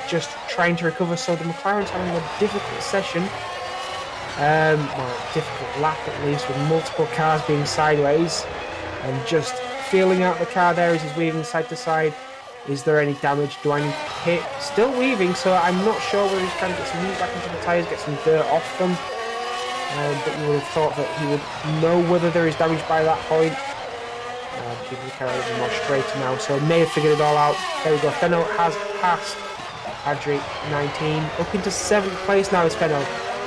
Just trying to recover, so the McLaren's having a difficult session. Well, difficult lap at least, with multiple cars being sideways, and just feeling out the car there as he's weaving side to side. Is there any damage? Do I need to hit? Still weaving, so I'm not sure whether he's trying to get some heat back into the tyres, get some dirt off them. But you would have thought that he would know whether there is damage by that point. Keeping the car a little more straighter now, so may have figured it all out. There we go. Fenno has passed Adri 19 up into 7th place now is Fenno.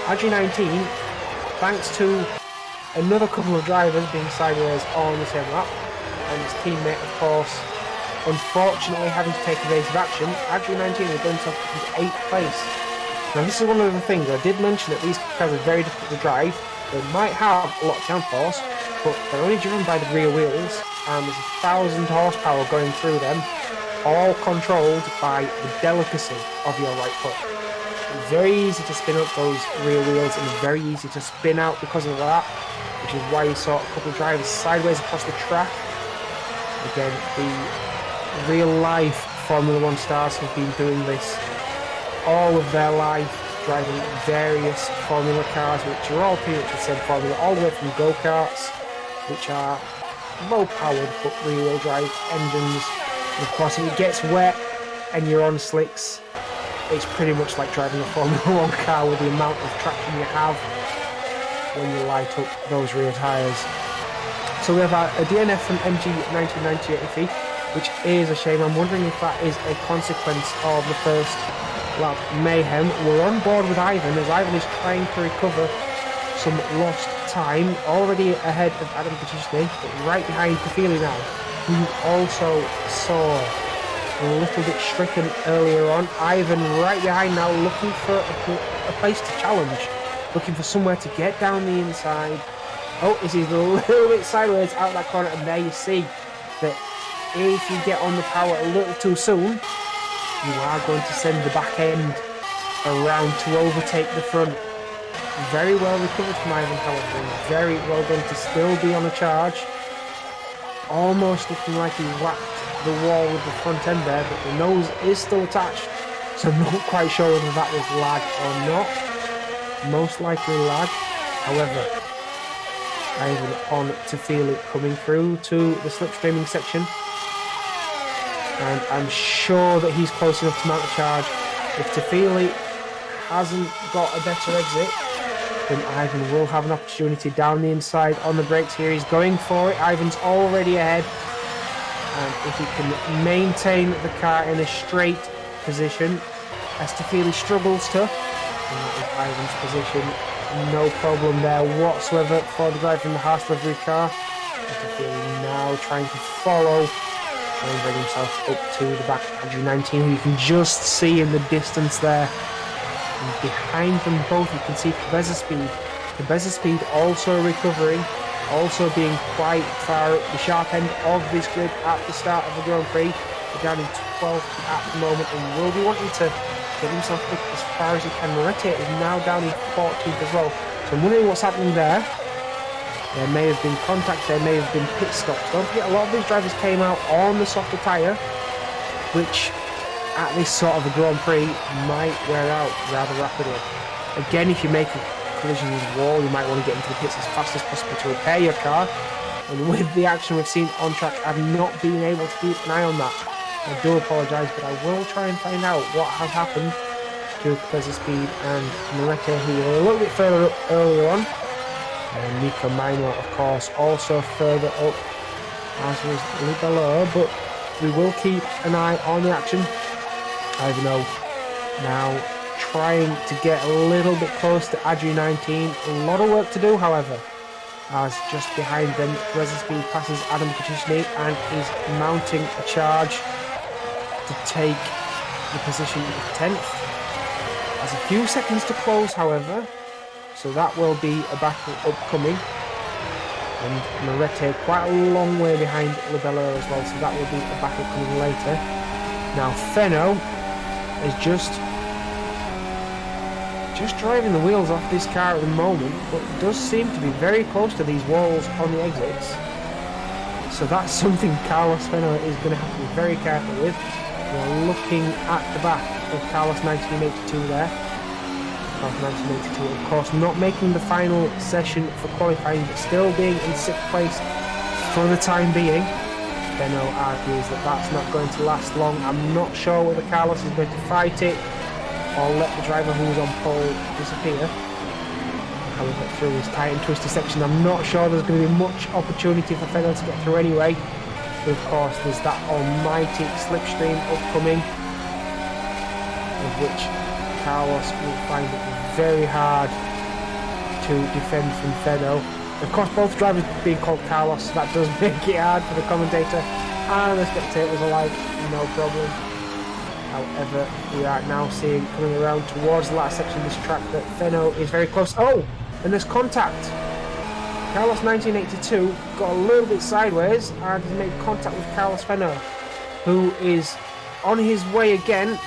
Adri 19, thanks to another couple of drivers being sideways on the same lap, and his teammate, of course, unfortunately having to take evasive action, Adri 19 is going to into 8th place. Now this is one of the things, I did mention that these cars are very difficult to drive. They might have a lot of downforce, but they're only driven by the rear wheels, and there's 1,000 horsepower going through them, all controlled by the delicacy of your right foot. It's very easy to spin up those rear wheels, and very easy to spin out because of that, which is why you saw a couple of drivers sideways across the track. Again, the real life Formula 1 stars have been doing this all of their life, driving various Formula cars, which are all pretty much the same formula, all the way from go-karts, which are low-powered but rear-wheel drive engines. And of course, if it gets wet and you're on slicks, it's pretty much like driving a Formula 1 car with the amount of traction you have when you light up those rear tyres. So we have a DNF from MG 1998, which is a shame. I'm wondering if that is a consequence of the first lap mayhem. We're on board with Ivan, as Ivan is trying to recover some lost time, already ahead of Adam Kajishny, but right behind Kafili now, who also saw a little bit stricken earlier on. Ivan right behind now, looking for a place to challenge, looking for somewhere to get down the inside. Oh, is he a little bit sideways out that corner, and there you see that if you get on the power a little too soon, you are going to send the back end around to overtake the front. Very well recovered from Ivan, however, and very well done to still be on a charge. Almost looking like he whacked the wall with the front end there, but the nose is still attached, so I'm not quite sure whether that was lag or not. Most likely lag. However, Ivan on to feel it coming through to the slipstreaming section, and I'm sure that he's close enough to mount a charge. If Tafili hasn't got a better exit, then Ivan will have an opportunity down the inside on the brakes here. He's going for it. Ivan's already ahead, and if he can maintain the car in a straight position as Tafili struggles to, then that is Ivan's position. No problem there whatsoever for the driver from the Haas livery car. Tafili now trying to follow bring himself up to the back of G19, who you can just see in the distance there. And behind them both, you can see Cabeza Speed. Cabeza Speed also recovering, also being quite far at the sharp end of this grid at the start of the Grand Prix. We're down in 12th at the moment and will be wanting to get himself up as far as he can. Moretti is now down in 14th as well. So I'm wondering what's happening there. There may have been contact, there may have been pit stops. Don't forget, a lot of these drivers came out on the softer tyre, which at this sort of a Grand Prix might wear out rather rapidly. Again, if you make a collision with the wall, you might want to get into the pits as fast as possible to repair your car. And with the action we've seen on track, I've not been able to keep an eye on that. I do apologise, but I will try and find out what has happened to Cabeza Speed and Moretti, who were a little bit further up earlier on. And Nico Minor, of course, also further up, as was Libello, but we will keep an eye on the action. Ivano now trying to get a little bit close to Adu19. A lot of work to do, however, as just behind them, Cabeza Speed passes Adam Kachishny and is mounting a charge to take the position of 10th. Has a few seconds to close, however, so that will be a battle upcoming. And Moretti quite a long way behind Libello as well, so that will be a battle coming later. Now Fenno is just driving the wheels off this car at the moment, but does seem to be very close to these walls on the exits. So that's something Carlos Fenno is going to have to be very careful with. We're looking at the back of Carlos 1982 there. Carlos 1982, of course, not making the final session for qualifying, but still being in 6th place for the time being. Fenno argues that that's not going to last long. I'm not sure whether Carlos is going to fight it or let the driver who was on pole disappear. How we get through this tight and twisty section, I'm not sure there's going to be much opportunity for Fenno to get through anyway. But of course, there's that almighty slipstream upcoming, of which Carlos will find it very hard to defend from Fenno. Of course, both drivers being called Carlos, so that does make it hard for the commentator and the spectators alike, no problem. However, we are now seeing, coming around towards the last section of this track, that Fenno is very close. Oh, and there's contact. Carlos 1982 got a little bit sideways and has made contact with Carlos Fenno, who is on his way again.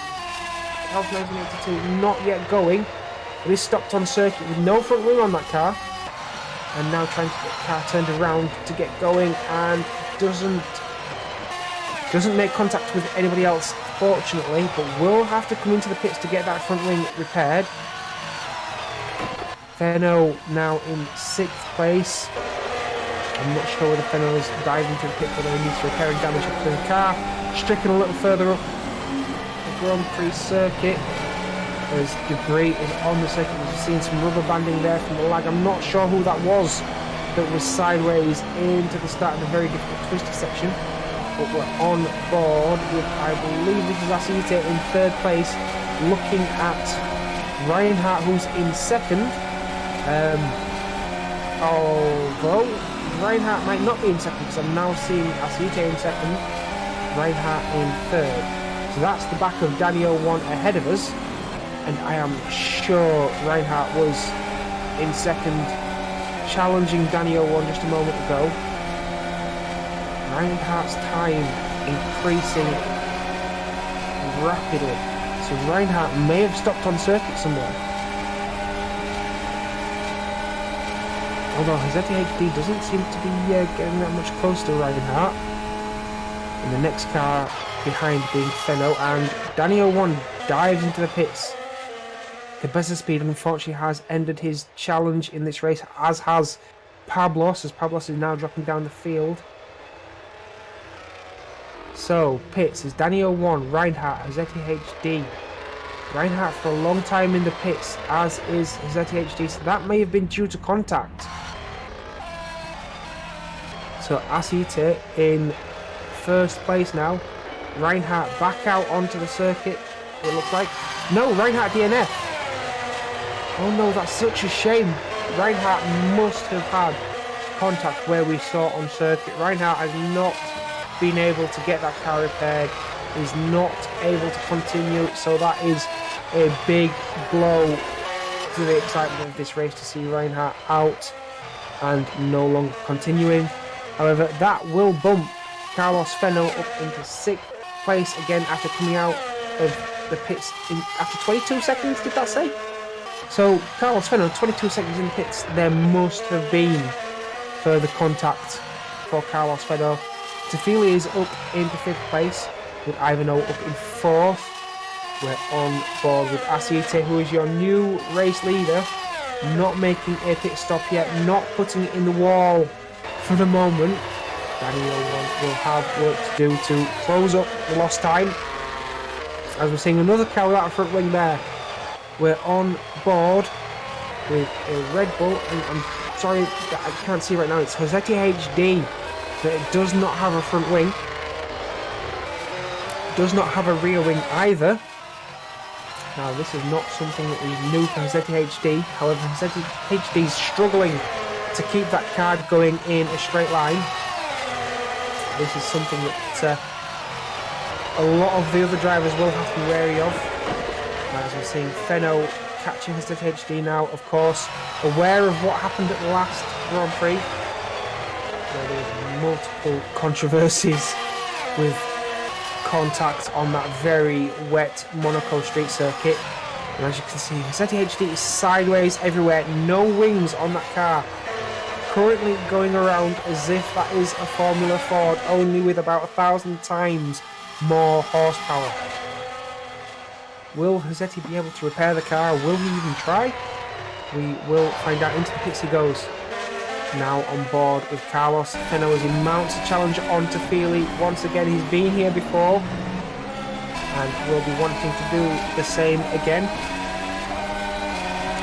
Carlos 1982 not yet going, but is stopped on circuit with no front wing on that car, and now trying to get the car turned around to get going, and doesn't make contact with anybody else, fortunately, but will have to come into the pits to get that front wing repaired. Fenno now in 6th place. I'm not sure whether Fenno is diving into the pit, whether he needs to repair and damage to the car. Stricken a little further up the Grand Prix circuit as debris is on the circuit. We've seen some rubber banding there from the lag. I'm not sure who that was sideways into the start of the very difficult twisty section, but we're on board with, I believe this is Asite in 3rd place, looking at Reinhardt, who's in 2nd. Although Reinhardt might not be in 2nd, because I'm now seeing Asite in 2nd, Reinhardt in 3rd. So that's the back of Daniel 1 ahead of us, and I am sure Reinhardt was in 2nd, challenging Daniel 1 just a moment ago. Reinhardt's time increasing rapidly, so Reinhardt may have stopped on circuit somewhere. Although his HD doesn't seem to be getting that much close to Reinhardt. And the next car behind being Fenno, and Daniel 1 dives into the pits. Cabeza Speed unfortunately has ended his challenge in this race, as has Pablos, as Pablos is now dropping down the field. So, pits is Daniel 1, Reinhardt, Hazeti HD. Reinhardt for a long time in the pits, as is Hazeti HD, so that may have been due to contact. So, Asite in 1st place now. Reinhardt back out onto the circuit, it looks like. No, Reinhardt DNF. Oh no, that's such a shame. Reinhardt must have had contact where we saw on circuit. Reinhardt has not been able to get that car repaired, is not able to continue, so that is a big blow to the excitement of this race to see Reinhardt out and no longer continuing. However, that will bump Carlos Fenno up into 6th place again after coming out of the pits after 22 seconds, did that say? So Carlos Fenno, 22 seconds in the pits. There must have been further contact for Carlos Fenno. Tafili is up into 5th place with Ivano up in 4th. We're on board with Asiete, who is your new race leader, not making a pit stop yet, not putting it in the wall for the moment. Daniel will have work to do to close up the lost time. As we're seeing another car without a front wing there. We're on board with a Red Bull, and I'm sorry that I can't see right now, it's Hosetti HD, but it does not have a front wing. Does not have a rear wing either. Now this is not something that is new for Hosetti HD, however Hosetti HD is struggling to keep that car going in a straight line. This is something that a lot of the other drivers will have to be wary of. As we're seeing Fenno catching Hosetti HD now, of course, aware of what happened at the last Grand Prix, where there was multiple controversies with contact on that very wet Monaco street circuit. And as you can see, Hosetti HD is sideways everywhere, no wings on that car. Currently going around as if that is a Formula Ford, only with about 1,000 times more horsepower. Will Hosetti be able to repair the car? Will he even try? We will find out. Into the pits he goes. Now on board with Carlos Fenno as he mounts a challenge on Tafili. Once again, he's been here before and will be wanting to do the same again.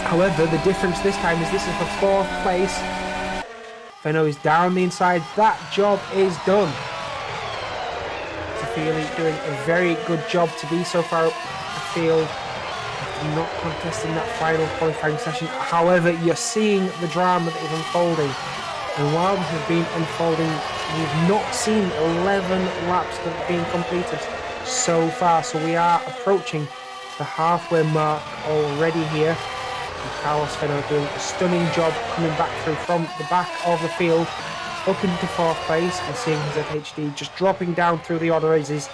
However, the difference this time is this is for 4th place. Fenno is down the inside. That job is done. Tafili doing a very good job to be so far up the field after not contesting that final qualifying session. However, you're seeing the drama that is unfolding. And while this has been unfolding, we've not seen 11 laps that have been completed so far. So we are approaching the halfway mark already here. Carlos Fenno doing a stunning job coming back through from the back of the field up into 4th place, and seeing his FHD just dropping down through the order as he's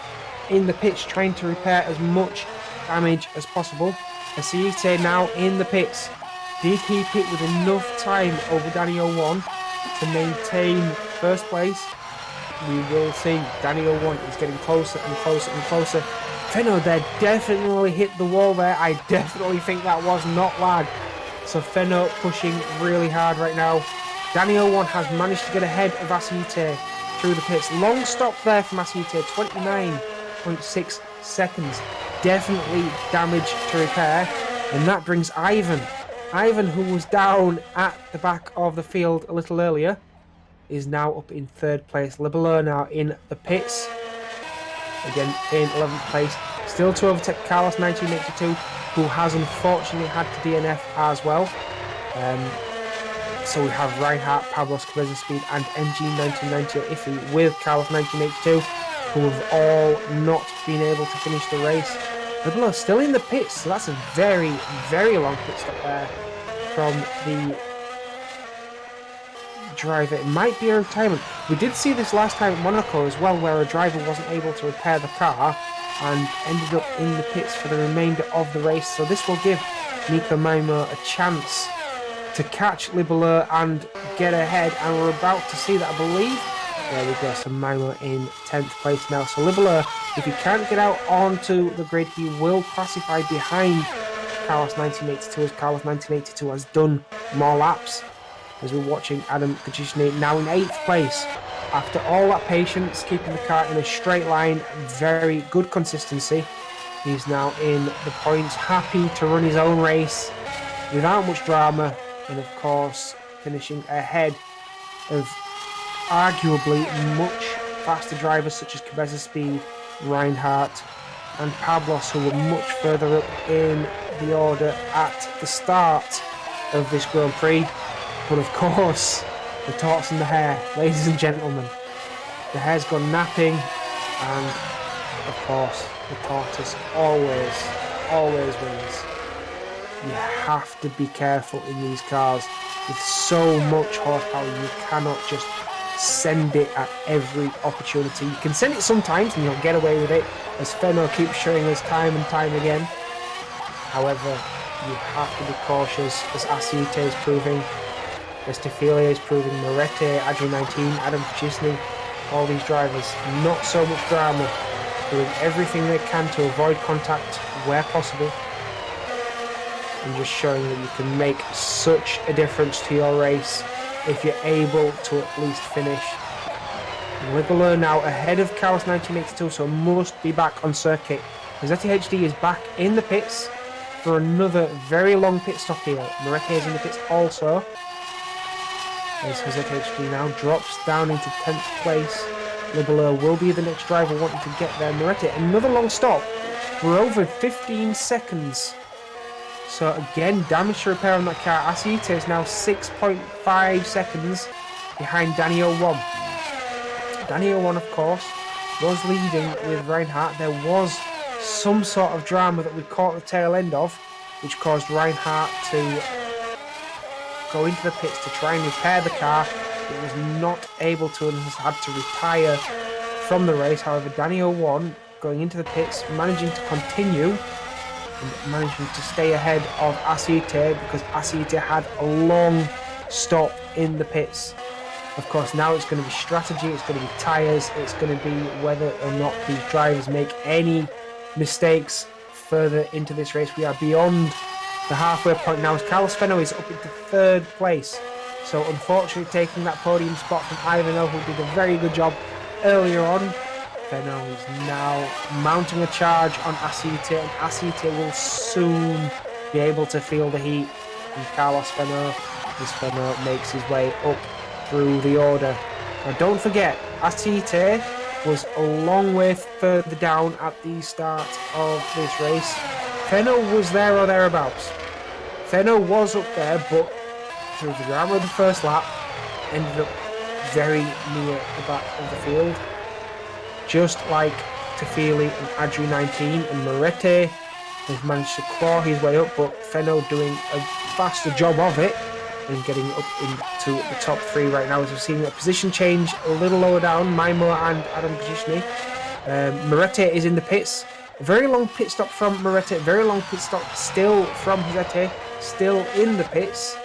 in the pits trying to repair as much damage as possible. Asiete now in the pits. Did he pit with enough time over Danny 01 to maintain 1st place? We will see. Danny 01 is getting closer and closer and closer. Fenno there definitely hit the wall there. I definitely think that was not lag. So Fenno pushing really hard right now. Danny 01 has managed to get ahead of Asiete through the pits. Long stop there from Asiete, 29.6 seconds. Definitely damage to repair. And that brings Ivan. Ivan, who was down at the back of the field a little earlier, is now up in 3rd place. Libeleur now in the pits. Again in 11th place, still to overtake Carlos 1982, who has unfortunately had to DNF as well. So we have Reinhardt, Pablos Cabeza Speed and MG 1990 Iffy with Carlos 1982, who have all not been able to finish the race. Libeleur still in the pits, so that's a very, very long pit stop there from the driver. It might be a retirement. We did see this last time at Monaco as well, where a driver wasn't able to repair the car and ended up in the pits for the remainder of the race. So this will give Nico Maimo a chance to catch Libeleur and get ahead, and we're about to see that, I believe. There we go, so Maimo in 10th place now. So Libeleur, if he can't get out onto the grid, he will classify behind Carlos 1982, as Carlos 1982 has done more laps. As we're watching Adam Kajishny now in 8th place. After all that patience, keeping the car in a straight line, very good consistency. He's now in the points, happy to run his own race without much drama, and of course finishing ahead of arguably much faster drivers such as Cabeza Speed, Reinhardt and Pablos, who were much further up in the order at the start of this Grand Prix. But of course, the torques in the hair, ladies and gentlemen. The hare's gone napping, and of course the tortoise always wins. You have to be careful in these cars. With so much horsepower, you cannot just send it at every opportunity. You can send it sometimes and you'll get away with it, as Fenno keeps showing us time and time again. However, you have to be cautious, as Asite is proving, as Tefilia is proving, Moretti, Adri 19, Adam Gisney, all these drivers, not so much drama, doing everything they can to avoid contact where possible, and just showing that you can make such a difference to your race if you're able to at least finish. Ligolo now ahead of Chaos 1982, so must be back on circuit. Mazzetti HD is back in the pits for another very long pit stop here. Moretti is in the pits also. As Mazzetti HD now drops down into 10th place. Ligolo will be the next driver wanting to get there. Moretti, another long stop for over 15 seconds. So again, damage to repair on that car. Asite is now 6.5 seconds behind Danny 01. Danny 01, of course, was leading with Reinhardt. There was some sort of drama that we caught the tail end of, which caused Reinhardt to go into the pits to try and repair the car. It was not able to and has had to retire from the race. However, Danny 01 going into the pits, managing to continue and managing to stay ahead of Asite, because Asite had a long stop in the pits. Of course, now it's going to be strategy, it's going to be tyres, it's going to be whether or not these drivers make any mistakes further into this race. We are beyond the halfway point now, as Carlos Fenno is up into 3rd place. So unfortunately, taking that podium spot from Ivano, who did a very good job earlier on. Fenno is now mounting a charge on Asite, and Asite will soon be able to feel the heat from Carlos Fenno as Fenno makes his way up through the order. Now don't forget, Asite was a long way further down at the start of this race. Fenno was there or thereabouts. Fenno was up there, but through the drama of the first lap, ended up very near the back of the field. Just like Tefili and Adri 19, and Moretti has managed to claw his way up, but Fenno doing a faster job of it and getting up into the top 3 right now, as we're seeing a position change a little lower down. Maimo and Adam Bajishny. Moretti is in the pits. A very long pit stop from Moretti, very long pit stop still from Mazzetti, still in the pits.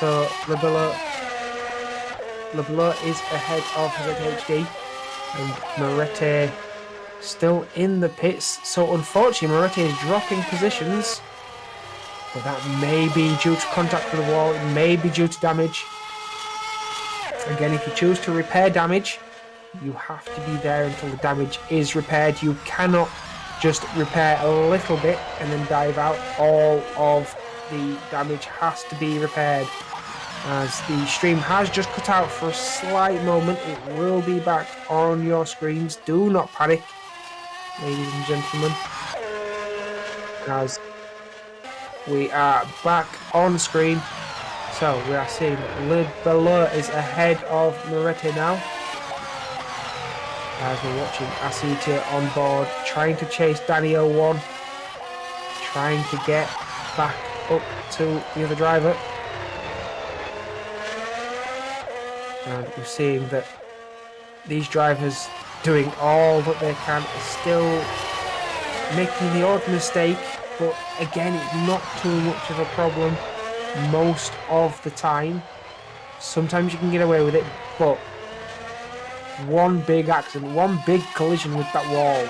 So Labilla is ahead of Mazzetti HD. And Moretti still in the pits. So unfortunately, Moretti is dropping positions. But that may be due to contact with the wall. It may be due to damage. Again, if you choose to repair damage, you have to be there until the damage is repaired. You cannot just repair a little bit and then dive out. All of the damage has to be repaired. As the stream has just cut out for a slight moment, it will be back on your screens. Do not panic, ladies and gentlemen, as we are back on screen. So we are seeing Libella is ahead of Moretti now, as we're watching Asite on board, trying to chase Danny 01, trying to get back up to the other driver. And we're seeing that these drivers doing all that they can, are still making the odd mistake, but again, it's not too much of a problem most of the time. Sometimes you can get away with it, but one big accident, one big collision with that wall,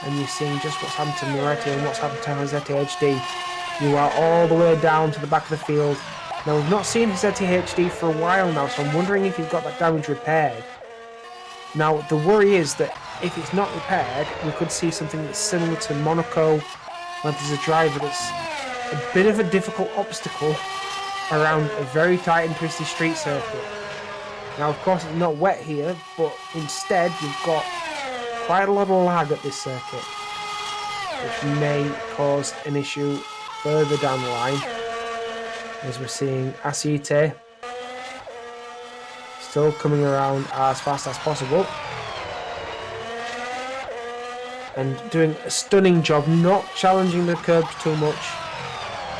and you're seeing just what's happened to Moretti and what's happened to Mazzetti HD. You are all the way down to the back of the field. Now, we've not seen Mazzetti HD for a while now, so I'm wondering if he's got that damage repaired. Now, the worry is that if it's not repaired, we could see something that's similar to Monaco, where there's a driver that's a bit of a difficult obstacle around a very tight and twisty street circuit. Now, of course, it's not wet here, but instead you've got quite a lot of lag at this circuit, which may cause an issue further down the line. As we're seeing Asite Still coming around as fast as possible. And doing a stunning job, not challenging the curbs too much.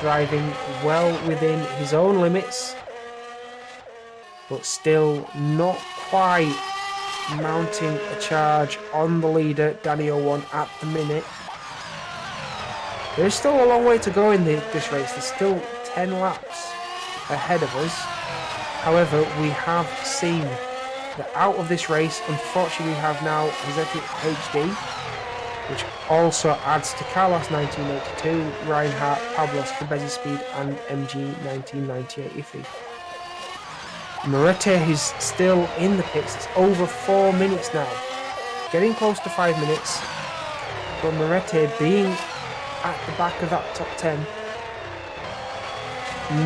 Driving well within his own limits. But still not quite mounting a charge on the leader, Danny 01, at the minute. There's still a long way to go in this race. There's still 10 laps ahead of us. However, we have seen that out of this race, unfortunately, we have now Azerbaijan HD, which also adds to Carlos 1982, Reinhardt, Pablo Escobar's speed, and MG 1998 Iffy. Moretti is still in the pits. It's over 4 minutes now. Getting close to 5 minutes. But Moretti being at the back of that top 10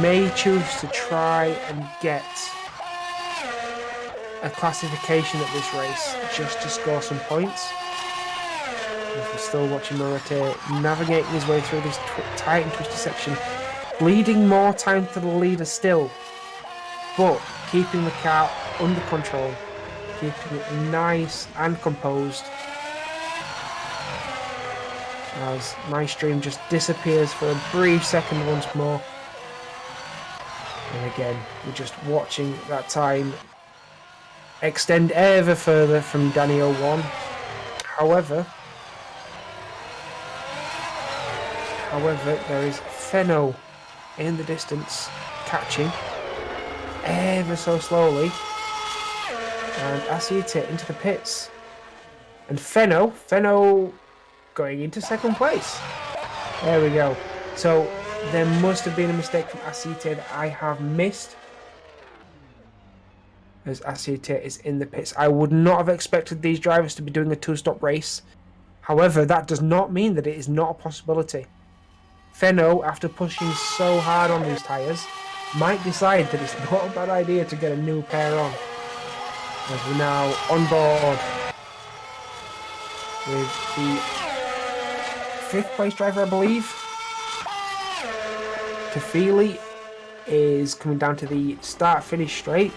may choose to try and get a classification at this race just to score some points. We're still watching Moretti navigating his way through this tight and twisty section, bleeding more time to the leader still, but keeping the car under control, keeping it nice and composed as my stream just disappears for a brief second once more. And again, we're just watching that time extend ever further from Danny 01. However, there is Fenno in the distance catching ever so slowly, and Asita into the pits, and Fenno going into second place. There we go. So there must have been a mistake from Asita that I have missed, as Asita is in the pits. I would not have expected these drivers to be doing a two-stop race. However, that does not mean that it is not a possibility. Fenno, after pushing so hard on these tyres, might decide that it's not a bad idea to get a new pair on. As we're now on board with the 5th place driver, I believe. Tafili is coming down to the start-finish straight.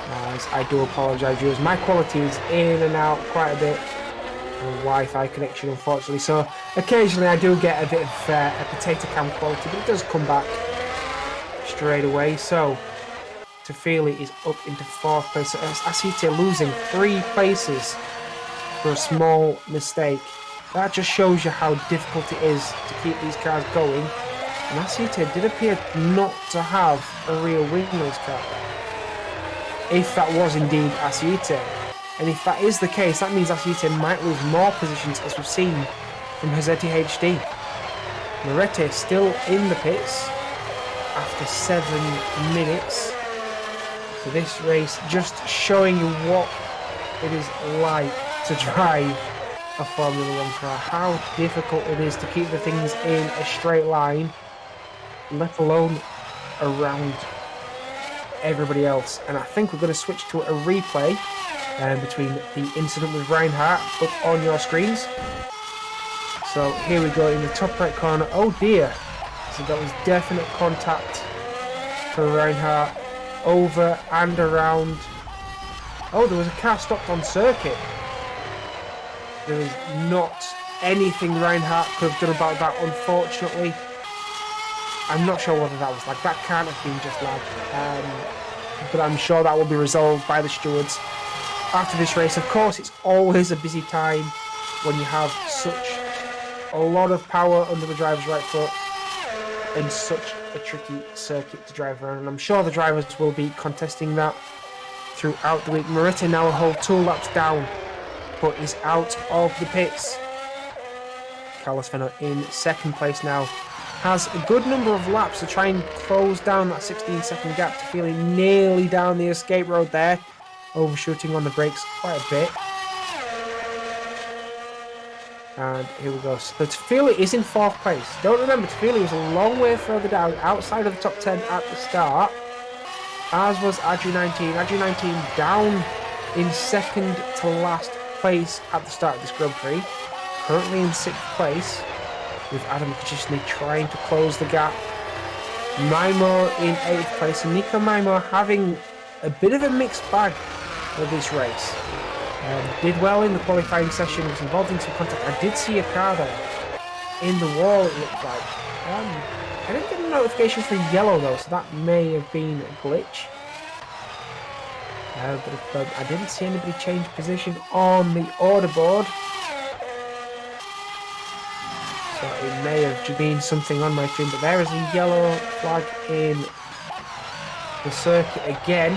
As I do apologise, viewers, my quality is in and out quite a bit. Wi-Fi connection, unfortunately, so occasionally I do get a bit of a potato cam quality, but it does come back straight away. So Tafili is up into 4th place. So Asita losing 3 places for a small mistake. That just shows you how difficult it is to keep these cars going. And Asita did appear not to have a real wing in his car, if that was indeed Asita. And if that is the case, that means Asita might lose more positions, as we've seen from Hazeti HD. Moretti still in the pits after 7 minutes. So this race just showing you what it is like to drive a Formula 1 car. How difficult it is to keep the things in a straight line, let alone around everybody else. And I think we're going to switch to a replay between the incident with Reinhardt up on your screens. So here we go in the top right corner. Oh dear, so that was definite contact for Reinhardt over and around. Oh, there was a car stopped on circuit. There was not anything Reinhardt could have done about that, unfortunately. I'm not sure whether that was like, that can't have been just lag, but I'm sure that will be resolved by the stewards after this race. Of course, it's always a busy time when you have such a lot of power under the driver's right foot and such a tricky circuit to drive around, and I'm sure the drivers will be contesting that throughout the week. Moretti now a whole 2 laps down, but is out of the pits. Carlos Fenno in 2nd place now. Has a good number of laps to try and close down that 16-second gap. To feeling nearly down the escape road there, overshooting on the brakes quite a bit. And here we go. So Tafili is in 4th place. Don't remember, Tafili was a long way further down, outside of the top 10 at the start, as was Adri 19. Adri 19 down in 2nd to last place at the start of this Grand Prix. Currently in 6th place, with Adam Kajishny trying to close the gap. Maimo in 8th place, and Nico Maimo having a bit of a mixed bag for this race. Did well in the qualifying session, was involved in some contact. I did see a car there in the wall, it looked like. I didn't get a notification for yellow though, so that may have been a glitch. But I didn't see anybody change position on the order board. So it may have been something on my screen, but there is a yellow flag in the circuit again.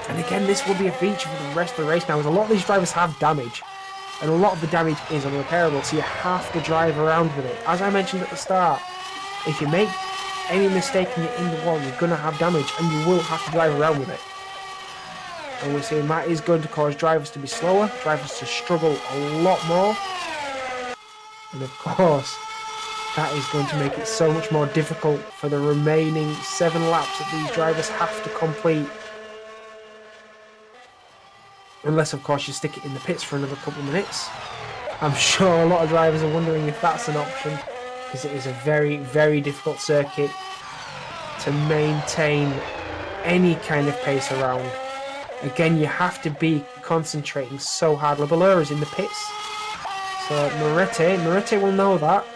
And again, this will be a feature for the rest of the race now, as a lot of these drivers have damage. And a lot of the damage is unrepairable, so you have to drive around with it. As I mentioned at the start, if you make any mistake and you're in the wall, you're going to have damage, and you will have to drive around with it. And we're seeing that is going to cause drivers to be slower, drivers to struggle a lot more. And of course, that is going to make it so much more difficult for the remaining 7 laps that these drivers have to complete. Unless, of course, you stick it in the pits for another couple of minutes. I'm sure a lot of drivers are wondering if that's an option, because it is a very, very difficult circuit to maintain any kind of pace around. Again, you have to be concentrating so hard. Lebeleur is in the pits. So Moretti will know that.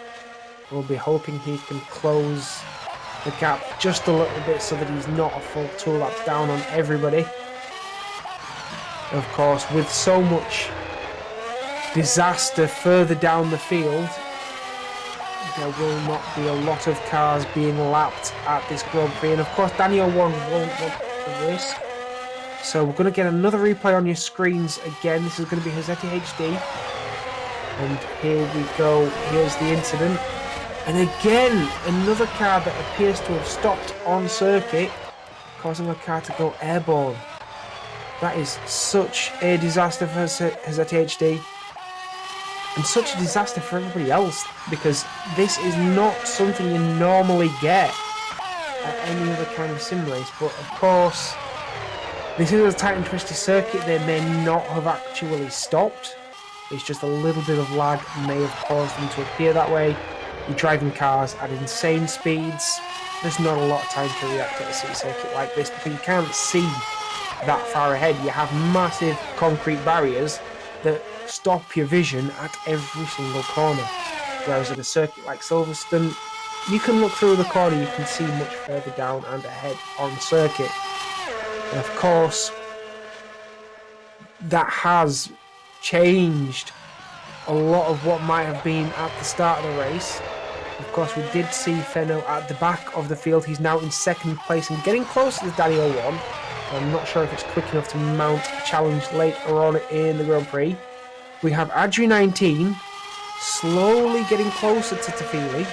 We'll be hoping he can close the gap just a little bit so that he's not a full 2 laps down on everybody. Of course, with so much disaster further down the field, there will not be a lot of cars being lapped at this Grand Prix. And of course, Daniel 1 won't want the risk. So we're going to get another replay on your screens again. This is going to be Hazetti HD. And here we go. Here's the incident. And again, another car that appears to have stopped on circuit, causing a car to go airborne. That is such a disaster for Hazetti HD. And such a disaster for everybody else, because this is not something you normally get at any other kind of sim race. But of course, this is a tight and twisty circuit. They may not have actually stopped. It's just a little bit of lag may have caused them to appear that way. You're driving cars at insane speeds. There's not a lot of time to react at a city circuit like this, because you can't see that far ahead. You have massive concrete barriers that stop your vision at every single corner. Whereas at a circuit like Silverstone, you can look through the corner, you can see much further down and ahead on circuit. And of course, that has changed a lot of what might have been at the start of the race. Of course, we did see Fenno at the back of the field. He's now in 2nd place and getting close to the Daniel 1. I'm not sure if it's quick enough to mount a challenge later on in the Grand Prix. We have Adri 19 slowly getting closer to Tafili.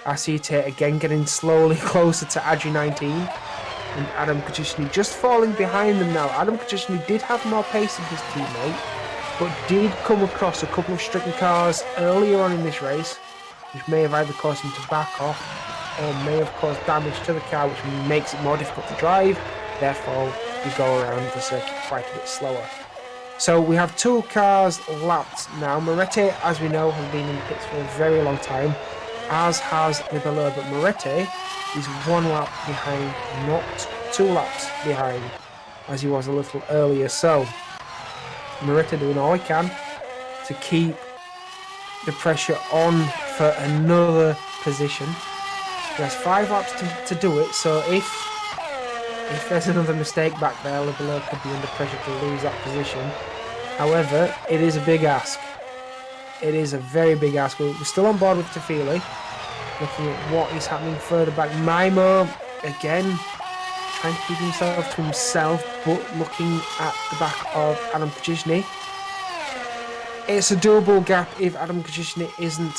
Asite again getting slowly closer to Adri 19. And Adam Kajishny just falling behind them now. Adam Kajishny did have more pace than his teammate, but did come across a couple of stricken cars earlier on in this race, which may have either caused him to back off or may have caused damage to the car, which makes it more difficult to drive. Therefore, we go around the circuit quite a bit slower. So we have 2 cars lapped now. Moretti, as we know, has been in the pits for a very long time, as has Libeleur, but Moretti is 1 lap behind, not 2 laps behind, as he was a little earlier. So Moretti doing all he can to keep the pressure on for another position. He has 5 laps to do it, so if there's another mistake back there, Libeleur could be under pressure to lose that position. However, it is a big ask. It is a very big ask. We're still on board with Tafili. Looking at what is happening further back. Maimo, again, trying to keep himself to himself, but looking at the back of Adam Kajishny. It's a doable gap if Adam Kajishny isn't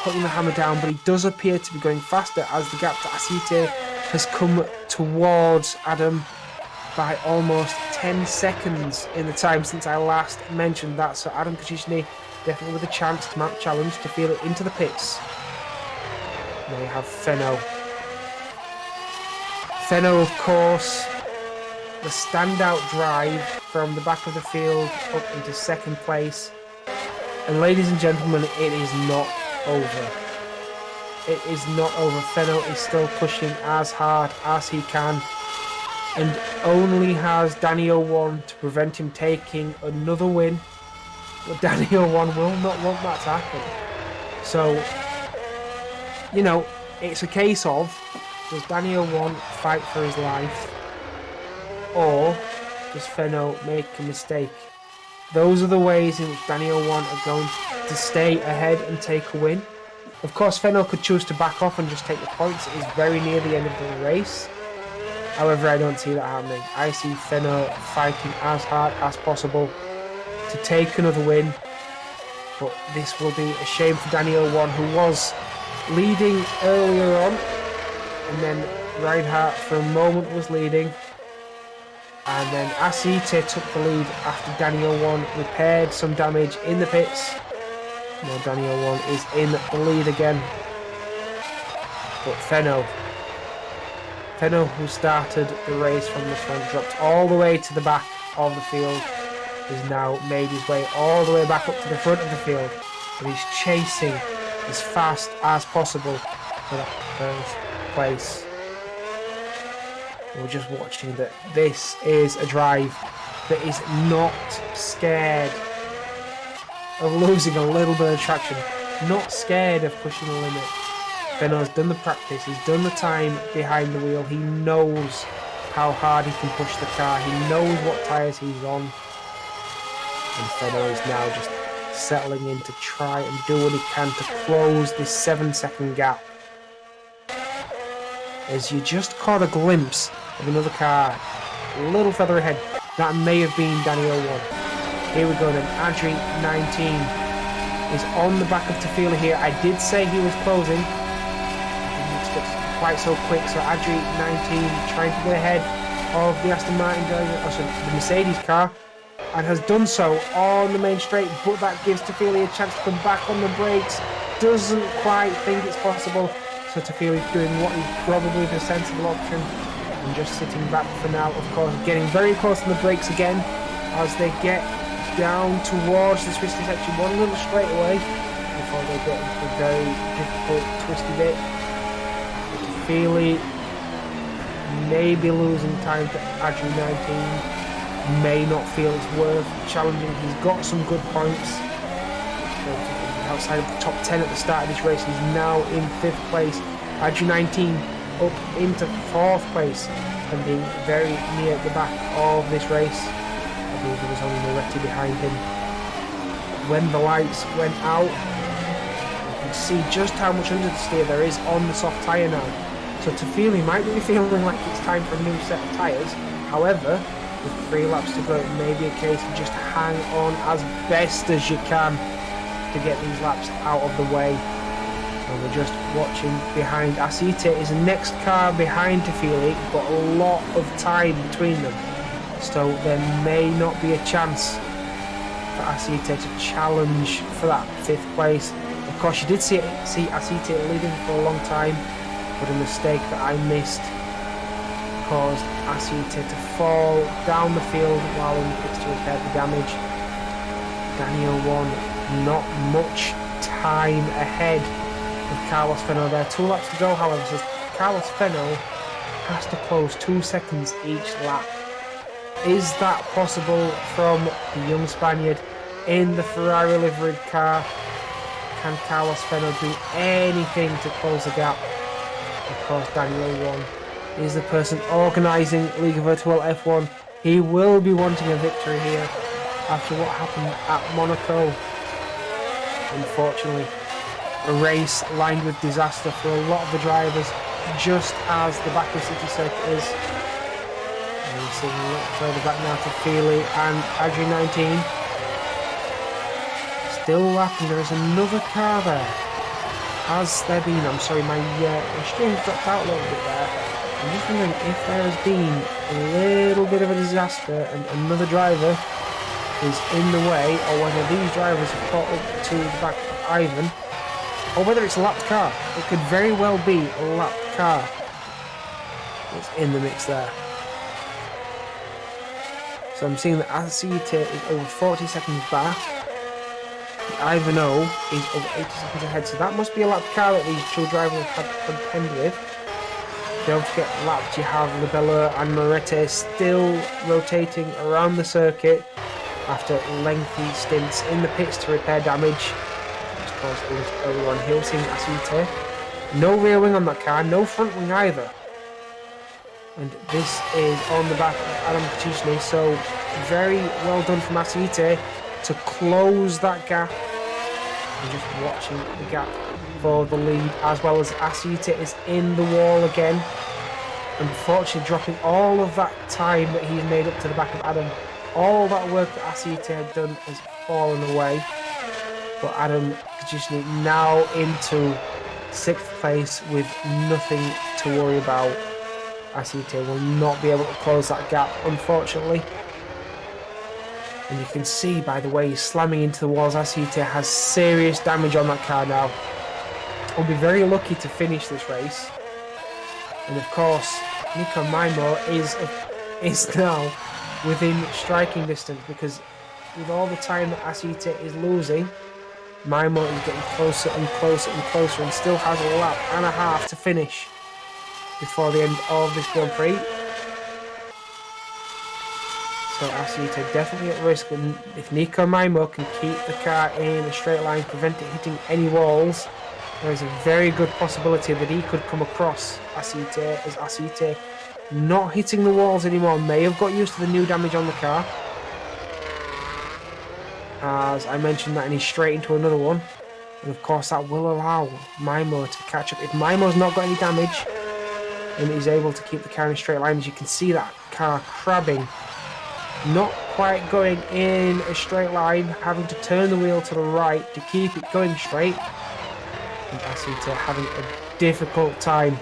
putting the hammer down, but he does appear to be going faster as the gap to Asite has come towards Adam by almost 10 seconds in the time since I last mentioned that. So Adam Kajishny definitely with a chance to mount challenge to feel it into the pits. Now you have Fenno. Fenno, of course, the standout drive from the back of the field up into 2nd place. And ladies and gentlemen, it is not over. It is not over. Fenno is still pushing as hard as he can. and only has Daniel 1 to prevent him taking another win. But Daniel 1 will not want that to happen. So, you know, it's a case of, does Daniel 1 fight for his life, or does Fenno make a mistake? Those are the ways in which Daniel 1 are going to stay ahead and take a win. Of course, Fenno could choose to back off and just take the points. It is very near the end of the race. However, I don't see that happening. I see Fenno fighting as hard as possible to take another win. But this will be a shame for Daniel 1, who was leading earlier on. And then Reinhardt for a moment was leading. And then Asite took the lead after Daniel 1 repaired some damage in the pits. Now Daniel 1 is in the lead again. But Fenno, who started the race from the front, dropped all the way to the back of the field, has now made his way all the way back up to the front of the field. And he's chasing as fast as possible for that first place. We're just watching that this is a drive that is not scared of losing a little bit of traction, not scared of pushing the limit. Fenno's done the practice, he's done the time behind the wheel, he knows how hard he can push the car, he knows what tyres he's on. And Fenno is now just settling in to try and do what he can to close this 7-second gap. As you just caught a glimpse of another car a little further ahead. That may have been Daniel 1. Here we go then. Adri 19 is on the back of Tafila here. I did say he was closing. I didn't expect quite so quick. So Adri 19 trying to get ahead of the Aston Martin driver, also the Mercedes car, and has done so on the main straight. But that gives Tafila a chance to come back on the brakes. Doesn't quite think it's possible. So Tafila is doing what is probably the sensible option and just sitting back for now. Of course, getting very close on the brakes again as they get down towards the twisty section one little straight away before they get into the very difficult twisty bit. Tafila may be losing time to Adri 19. May not feel it's worth challenging. He's got some good points. Outside of the top 10 at the start of this race, he's now in 5th place. Adri 19 up into 4th place and being very near the back of this race. I believe there was only Moretti behind him. When the lights went out, you can see just how much understeer there is on the soft tyre now. So Tafila might be feeling like it's time for a new set of tyres. However, with 3 laps to go, it may be a case of just hang on as best as you can to get these laps out of the way. And we're just watching behind. Asite is the next car behind Tafila, but a lot of time between them. So there may not be a chance for Asite to challenge for that 5th place. Of course, you did see Asite leading for a long time, but a mistake that I missed caused Asite to fall down the field while in the pits to repair the damage. Daniel 1 not much time ahead of Carlos Fenno there. 2 laps to go, however, so Carlos Fenno has to close 2 seconds each lap. Is that possible from the young Spaniard in the Ferrari liveried car? Can Carlos Fenno do anything to close the gap? Of course, Daniel 1 is the person organising Liga Virtual F1. He will be wanting a victory here after what happened at Monaco. Unfortunately, a race lined with disaster for a lot of the drivers, just as the Baku City circuit is. And we're seeing a little further back now to Feely and Adri 19. Still lapping, there is another car there. Has there been, I'm sorry, my stream dropped out a little bit there. I'm just wondering if there has been a little bit of a disaster and another driver is in the way, or whether these drivers have caught up to the back of Ivan, or whether it's a lapped car. It could very well be a lapped car that's in the mix there. So I'm seeing that Asite is over 40 seconds back. Ivan O is over 80 seconds ahead, so that must be a lapped car that these two drivers have contend with. Don't forget laps, you have Labella and Morete still rotating around the circuit after lengthy stints in the pits to repair damage, which caused a little early on hill seeing Asite. No rear wing on that car, no front wing either. And this is on the back of Adam Kachishny, so very well done from Asite to close that gap. And just watching the gap for the lead, as well as Asite is in the wall again. Unfortunately, dropping all of that time that he's made up to the back of Adam. All that work that Asite had done has fallen away. But Adam Kachishny now into 6th place with nothing to worry about. Asite will not be able to close that gap, unfortunately. And you can see by the way he's slamming into the walls, Asite has serious damage on that car now. Will be very lucky to finish this race. And of course, Nico Maimo is now within striking distance, because with all the time that Asite is losing, Maimo is getting closer and closer and closer and still has a lap and a half to finish before the end of this Grand Prix. So Asite definitely at risk, and if Nico Maimo can keep the car in a straight line, prevent it hitting any walls, there is a very good possibility that he could come across Asite, as Asite not hitting the walls anymore may have got used to the new damage on the car. As I mentioned that, and he's straight into another one. And of course that will allow Maimo to catch up. If Maimo's not got any damage and he's able to keep the car in a straight line, as you can see that car crabbing, not quite going in a straight line, having to turn the wheel to the right to keep it going straight. And Asite having a difficult time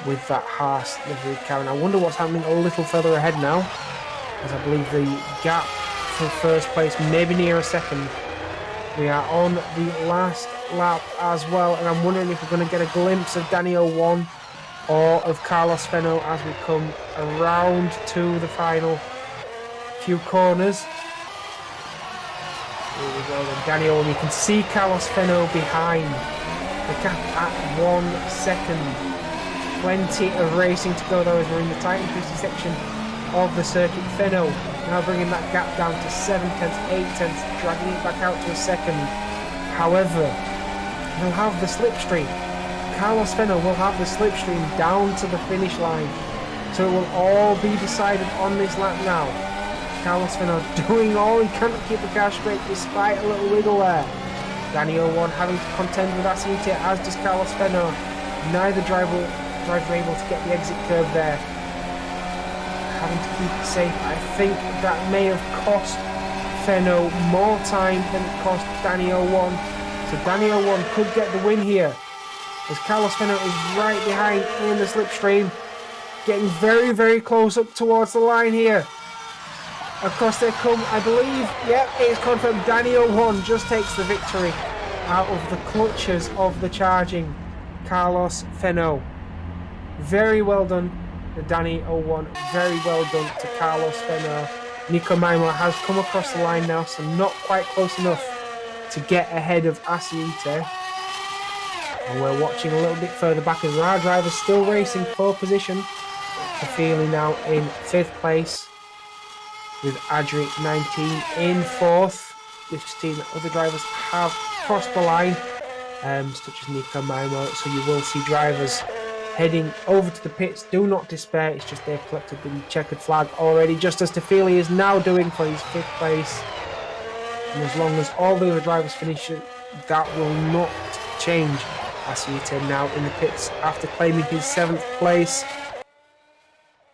with that Haas livery car. And I wonder what's happening a little further ahead now, as I believe the gap for first place maybe near a second. We are on the last lap as well, and I'm wondering if we're going to get a glimpse of Danny 01 or of Carlos Fenno as we come around to the final few corners. Here we go then, Danny 01. You can see Carlos Fenno behind. The gap at 1 second. Plenty of racing to go though, as we're in the tight and twisty section of the circuit. Fenno now bringing that gap down to 7 tenths, 8 tenths, dragging it back out to a second. However, he'll have the slipstream. Carlos Fenno will have the slipstream down to the finish line. So it will all be decided on this lap now. Carlos Fenno doing all he can to keep the car straight despite a little wiggle there. Danny 01 having to contend with Asite, as does Carlos Fenno. Neither driver able to get the exit curve there. Having to keep it safe. I think that may have cost Fenno more time than it cost Danny 01. So Danny 01 could get the win here, as Carlos Fenno is right behind in the slipstream, getting very, very close up towards the line here. Across they come, I believe. Yep, it's confirmed. Danny 01 just takes the victory out of the clutches of the charging Carlos Fenno. Very well done to Danny 01. Very well done to Carlos Fenno. Nico Maimo has come across the line now, so not quite close enough to get ahead of Asite. And we're watching a little bit further back as our driver's still racing for position. Tafili now in 5th place, with Adri 19 in 4th. We've seen that other drivers have crossed the line, such as Nico Maimo, so you will see drivers heading over to the pits. Do not despair, it's just they've collected the checkered flag already, just as Tafili is now doing for his 5th place. And as long as all the other drivers finish it, that will not change. Asite now in the pits after claiming his 7th place.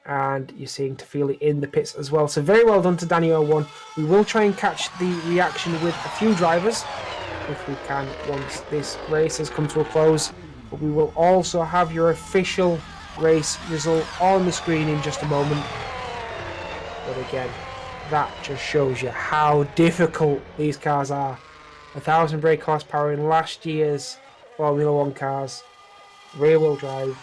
And you're seeing Tafili in the pits as well. So very well done to Danny 01. We will try and catch the reaction with a few drivers if we can once this race has come to a close. But we will also have your official race result on the screen in just a moment. But again, that just shows you how difficult these cars are. 1,000 brake horsepower in last year's Formula 1 cars, rear wheel drive,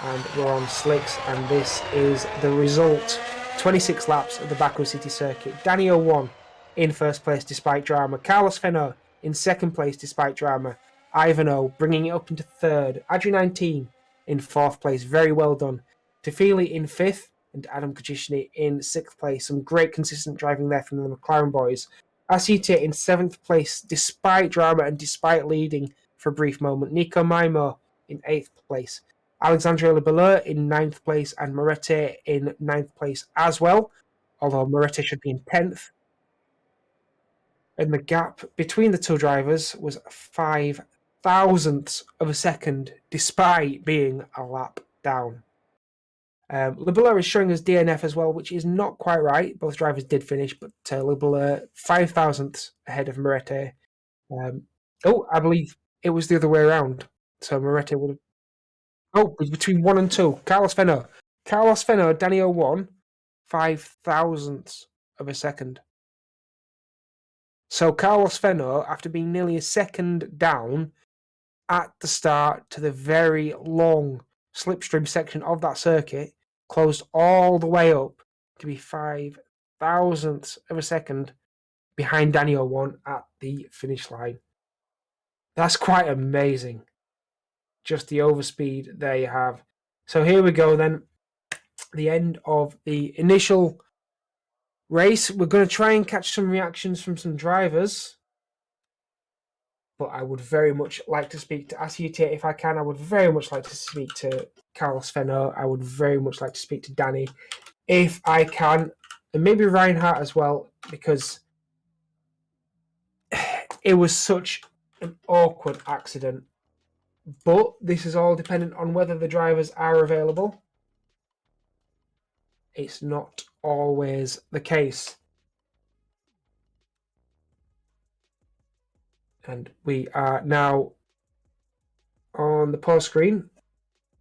and we're on slicks, and this is the result. 26 laps of the Baku City Circuit. Danny 01 in 1st place despite drama. Carlos Fenno in 2nd place despite drama. Ivan O bringing it up into 3rd. Adri 19 in in 4th place. Very well done. Tefili in 5th and Adam Kajishny in 6th place. Some great consistent driving there from the McLaren boys. Asita in 7th place, despite drama and despite leading for a brief moment. Nico Maimo in 8th place. Alexandre Lebeleur in 9th place and Moretti in 9th place as well, although Moretti should be in 10th. And the gap between the two drivers was 5 thousandths of a second, despite being a lap down. Lebeleur is showing us DNF as well, which is not quite right. Both drivers did finish, but Lebeleur 5 thousandths ahead of Moretti. I believe it was the other way around. So Moretti would have. Oh, it was between 1 and 2. Carlos Fenno, Danny 01, 5 thousandths of a second. So Carlos Fenno, after being nearly a second down at the start to the very long slipstream section of that circuit, closed all the way up to be 5 thousandths of a second behind Danny 01 at the finish line. That's quite amazing. Just the overspeed there you have. So here we go then. The end of the initial race. We're going to try and catch some reactions from some drivers. But I would very much like to speak to Asiute if I can. I would very much like to speak to Carlos Fenno. I would very much like to speak to Danny if I can. And maybe Reinhardt as well, because it was such an awkward accident. But this is all dependent on whether the drivers are available. It's not always the case. And we are now on the pause screen.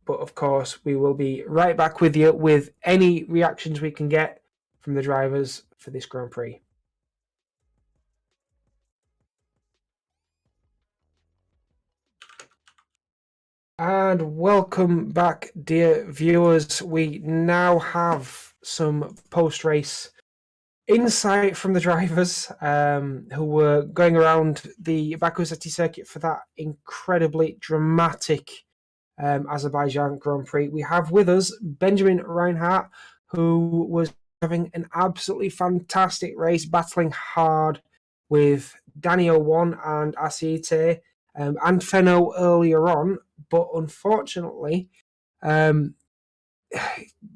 But of course, we will be right back with you with any reactions we can get from the drivers for this Grand Prix. And welcome back, dear viewers. We now have some post-race insight from the drivers who were going around the Baku City circuit for that incredibly dramatic Azerbaijan Grand Prix. We have with us Benjamin Reinhardt, who was having an absolutely fantastic race, battling hard with Danny 01 and Asite and Fenno earlier on, but unfortunately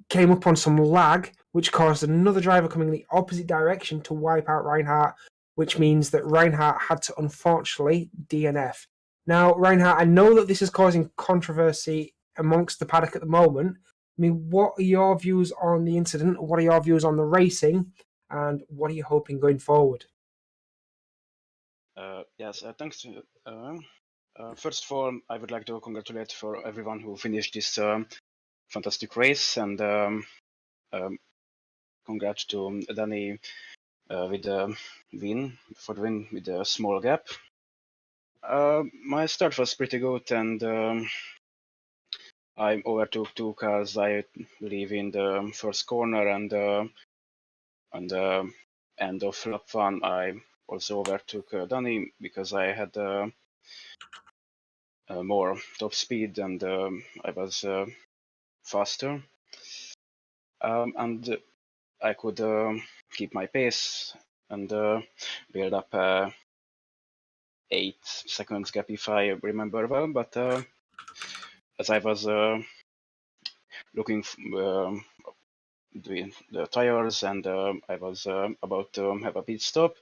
came up on some lag, which caused another driver coming in the opposite direction to wipe out Reinhardt, which means that Reinhardt had to unfortunately DNF. Now, Reinhardt, I know that this is causing controversy amongst the paddock at the moment. I mean, what are your views on the incident? What are your views on the racing? And what are you hoping going forward? Yes, thanks. First of all, I would like to congratulate for everyone who finished this fantastic race, and congrats to Danny with the win with a small gap. My start was pretty good, and I overtook 2 cars, I believe, in the first corner, and on the end of lap 1, I also overtook Danny because I had more top speed, and I was faster, and I could keep my pace and build up 8 seconds gap if I remember well. But as I was looking the tires, and I was about to have a pit stop,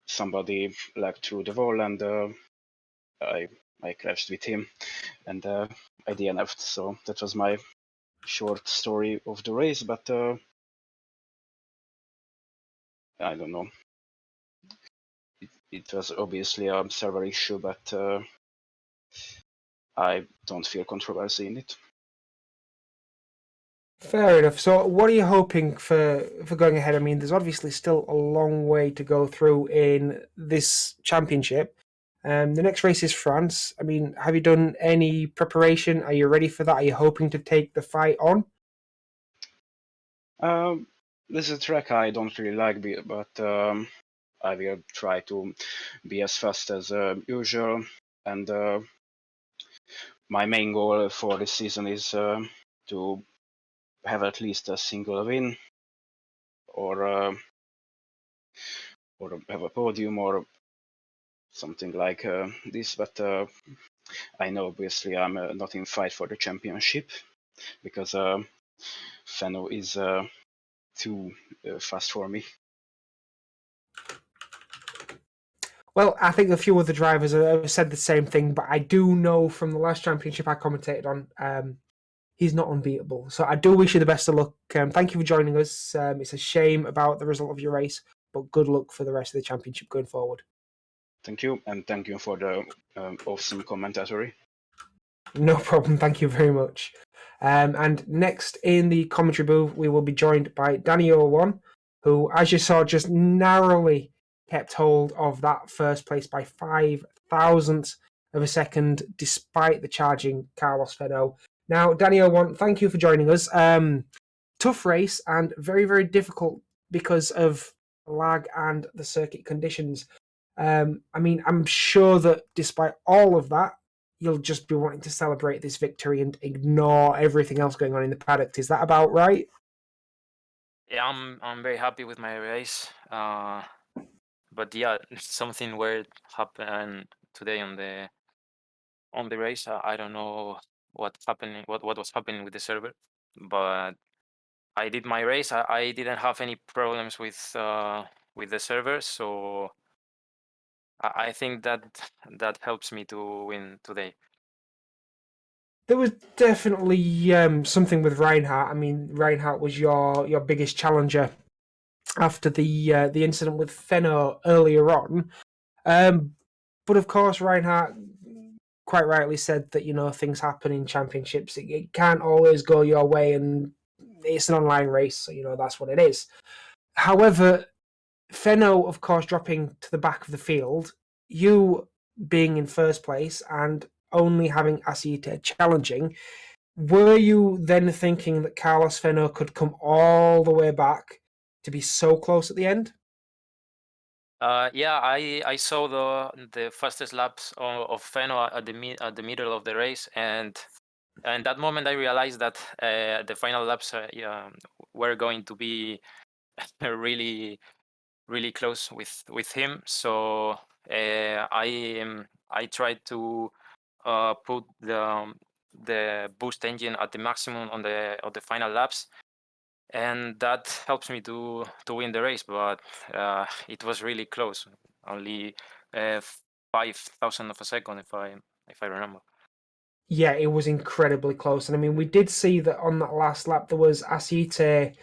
somebody lagged through the wall, and I crashed with him, and I DNF'd. So that was my short story of the race, but I don't know. It was obviously a server issue, but I don't feel controversy in it. Fair enough. So what are you hoping for going ahead? I mean, there's obviously still a long way to go through in this championship. The next race is France. I mean, have you done any preparation? Are you ready for that? Are you hoping to take the fight on? This is a track I don't really like, but I will try to be as fast as usual, and my main goal for this season is to have at least a single win, or have a podium or something like this. But I know obviously I'm not in fight for the championship because Fenno is too fast for me. Well, I think a few other drivers have said the same thing, but I do know from the last championship I commentated on, he's not unbeatable. So I do wish you the best of luck. Thank you for joining us. It's a shame about the result of your race, but good luck for the rest of the championship going forward. Thank you, and thank you for the awesome commentary. No problem. Thank you very much. And next in the commentary booth, we will be joined by Danny01, who, as you saw, just narrowly kept hold of that first place by 0.005 of a second, despite the charging Carlos Fenno. Now, Danny01, thank you for joining us. Tough race and very, very difficult because of lag and the circuit conditions. I mean, I'm sure that despite all of that, you'll just be wanting to celebrate this victory and ignore everything else going on in the paddock. Is that about right? Yeah, I'm very happy with my race. But yeah, something weird happened today on the race. I don't know what happened, what was happening with the server, but I did my race. I didn't have any problems with the server, so I think that helps me to win today. There was definitely something with Reinhardt. I mean, Reinhardt was your biggest challenger after the incident with Fenno earlier on. But of course, Reinhardt quite rightly said that, you know, things happen in championships. It can't always go your way, and it's an online race, so, you know, that's what it is. However, Fenno, of course, dropping to the back of the field, you being in first place and only having Asita challenging, were you then thinking that Carlos Fenno could come all the way back to be so close at the end? Yeah, I saw the fastest laps of Fenno at the middle of the race, and in that moment I realized that the final laps were going to be really really close with him. So I tried to put the boost engine at the maximum on the final laps, and that helps me to win the race. But it was really close, only 5,000 of a second, if I remember. Yeah, it was incredibly close. And I mean, we did see that on that last lap, there was Asite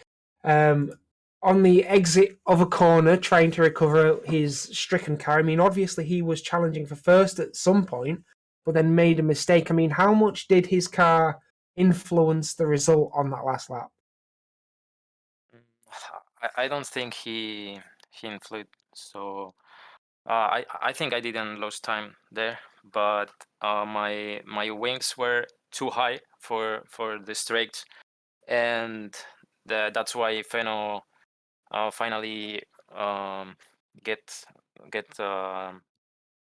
on the exit of a corner trying to recover his stricken car. I mean, obviously, he was challenging for first at some point, but then made a mistake. I mean, how much did his car influence the result on that last lap? I don't think he influenced. So I think I didn't lose time there, but my wings were too high for the straight, and that's why Feno finally get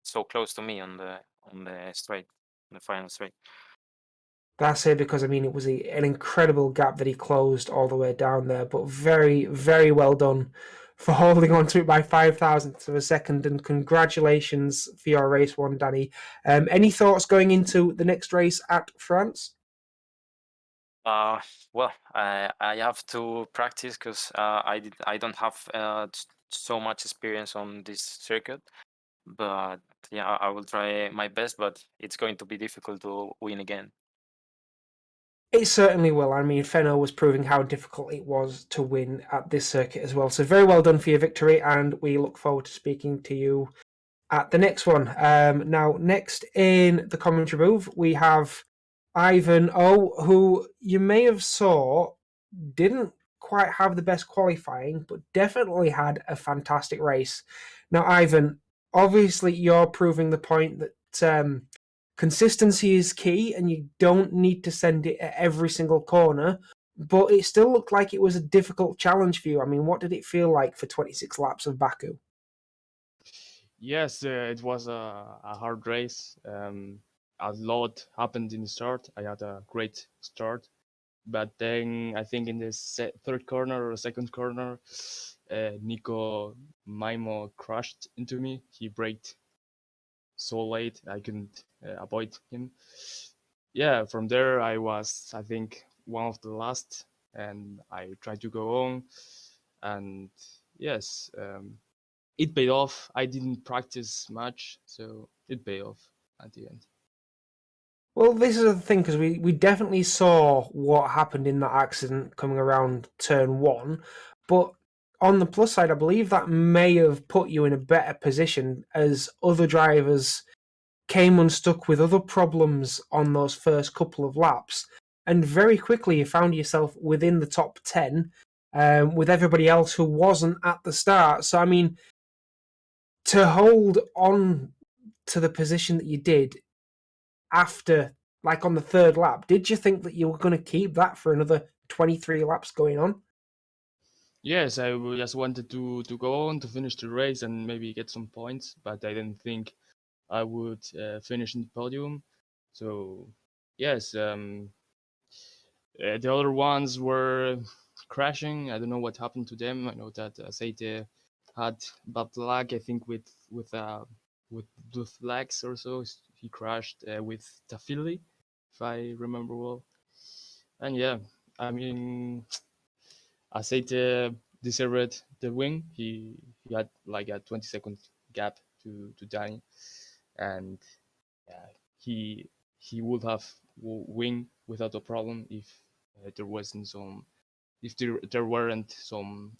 so close to me on the straight, the final straight. That's it, because I mean, it was an incredible gap that he closed all the way down there, but very, very well done for holding on to it by 0.005 of a second, and congratulations for your race one, Danny. Any thoughts going into the next race at France? Well, I have to practice because I don't have so much experience on this circuit, but yeah, I will try my best, but it's going to be difficult to win again. It certainly will. I mean, Fenno was proving how difficult it was to win at this circuit as well. So very well done for your victory, and we look forward to speaking to you at the next one. Now, next in the commentary booth, we have Ivan O, who you may have saw didn't quite have the best qualifying, but definitely had a fantastic race. Now, Ivan, obviously you're proving the point that consistency is key, and you don't need to send it at every single corner. But it still looked like it was a difficult challenge for you. I mean, what did it feel like for 26 laps of Baku? Yes, it was a hard race. a lot happened in the start. I had a great start, but then I think in the third corner or second corner, Nico Maimo crashed into me. He braked so late I couldn't avoid him. Yeah, from there I was, I think, one of the last, and I tried to go on, and yes, it paid off. I didn't practice much, so it paid off at the end. Well, this is the thing, because we definitely saw what happened in that accident coming around turn 1, but on the plus side, I believe that may have put you in a better position as other drivers came unstuck with other problems on those first couple of laps, and very quickly you found yourself within the top 10 with everybody else who wasn't at the start. So, I mean, to hold on to the position that you did after, like on the third lap, did you think that you were going to keep that for another 23 laps going on? Yes, I just wanted to go on to finish the race and maybe get some points, but I didn't think I would finish in the podium. So yes, the other ones were crashing. I don't know what happened to them. I know that Aceite had bad luck. I think with the flags or so. He crashed with Tafili, if I remember well. And yeah, I mean, Aceite deserved the win. He had like a 20-second gap to Danny, and yeah, he would have win without a problem if there wasn't some if there weren't some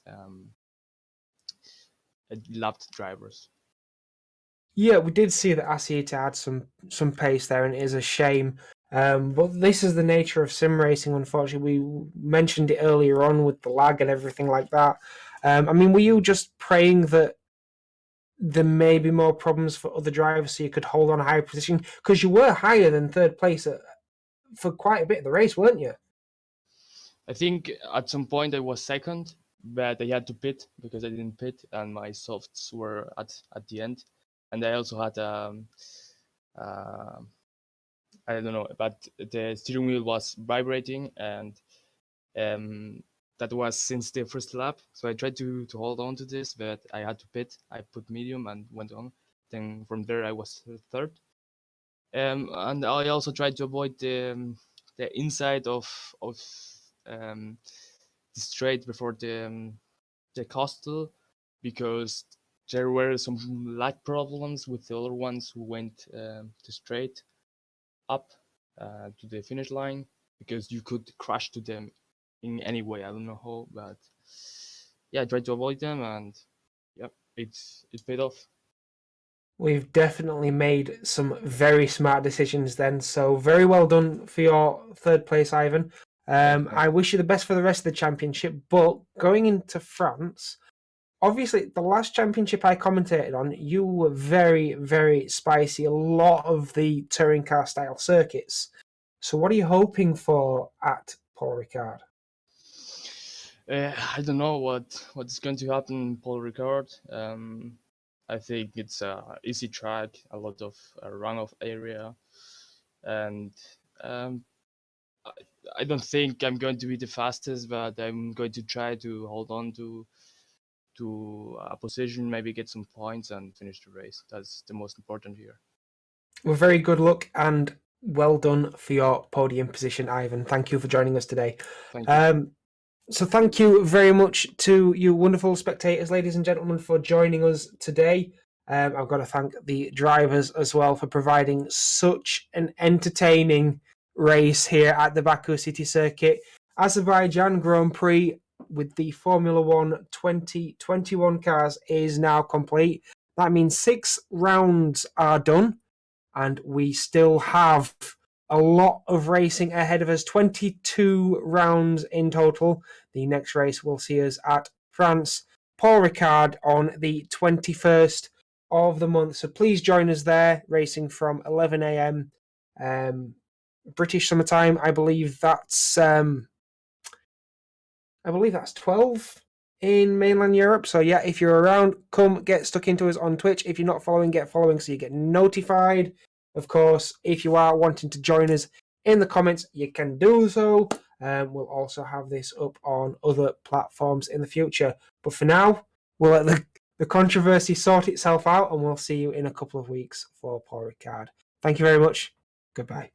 lapped drivers. Yeah, we did see that Asieta had some pace there, and it is a shame. But this is the nature of sim racing, unfortunately. We mentioned it earlier on with the lag and everything like that. I mean, were you just praying that there may be more problems for other drivers so you could hold on a higher position? Because you were higher than third place for quite a bit of the race, weren't you? I think at some point I was second, but I had to pit because I didn't pit, and my softs were at the end, and I also had uh, I don't know, but the steering wheel was vibrating, and that was since the first lap. So I tried to hold on to this, but I had to pit. I put medium and went on. Then from there I was third. And I also tried to avoid the inside of the straight before the Costal, because there were some lag problems with the other ones who went to straight up to the finish line, because you could crash to them in any way. I don't know how, but yeah, I tried to avoid them, and yeah, it paid off. We've definitely made some very smart decisions then. So very well done for your third place, Ivan. I wish you the best for the rest of the championship. But going into France, obviously the last championship I commentated on, you were very, very spicy. A lot of the touring car style circuits. So what are you hoping for at Paul Ricard? I don't know what is going to happen, Paul Ricard. I think it's a easy track, a lot of runoff area, and I don't think I'm going to be the fastest, but I'm going to try to hold on to a position, maybe get some points and finish the race. That's the most important here. Well, very good luck and well done for your podium position, Ivan. Thank you for joining us today. Thank you. So thank you very much to you wonderful spectators, ladies and gentlemen, for joining us today. I've got to thank the drivers as well for providing such an entertaining race here at the Baku City Circuit. Azerbaijan Grand Prix with the Formula 1 2021 cars is now complete. That means 6 rounds are done, and we still have a lot of racing ahead of us, 22 rounds in total. The next race will see us at France, Paul Ricard, on the 21st of the month. So please join us there, racing from 11 a.m. British summertime. I believe that's 12 in mainland Europe. So yeah, if you're around, come get stuck into us on Twitch. If you're not following, get following so you get notified. Of course, if you are wanting to join us in the comments, you can do so. We'll also have this up on other platforms in the future. But for now, we'll let the controversy sort itself out, and we'll see you in a couple of weeks for Paul Ricard. Thank you very much. Goodbye.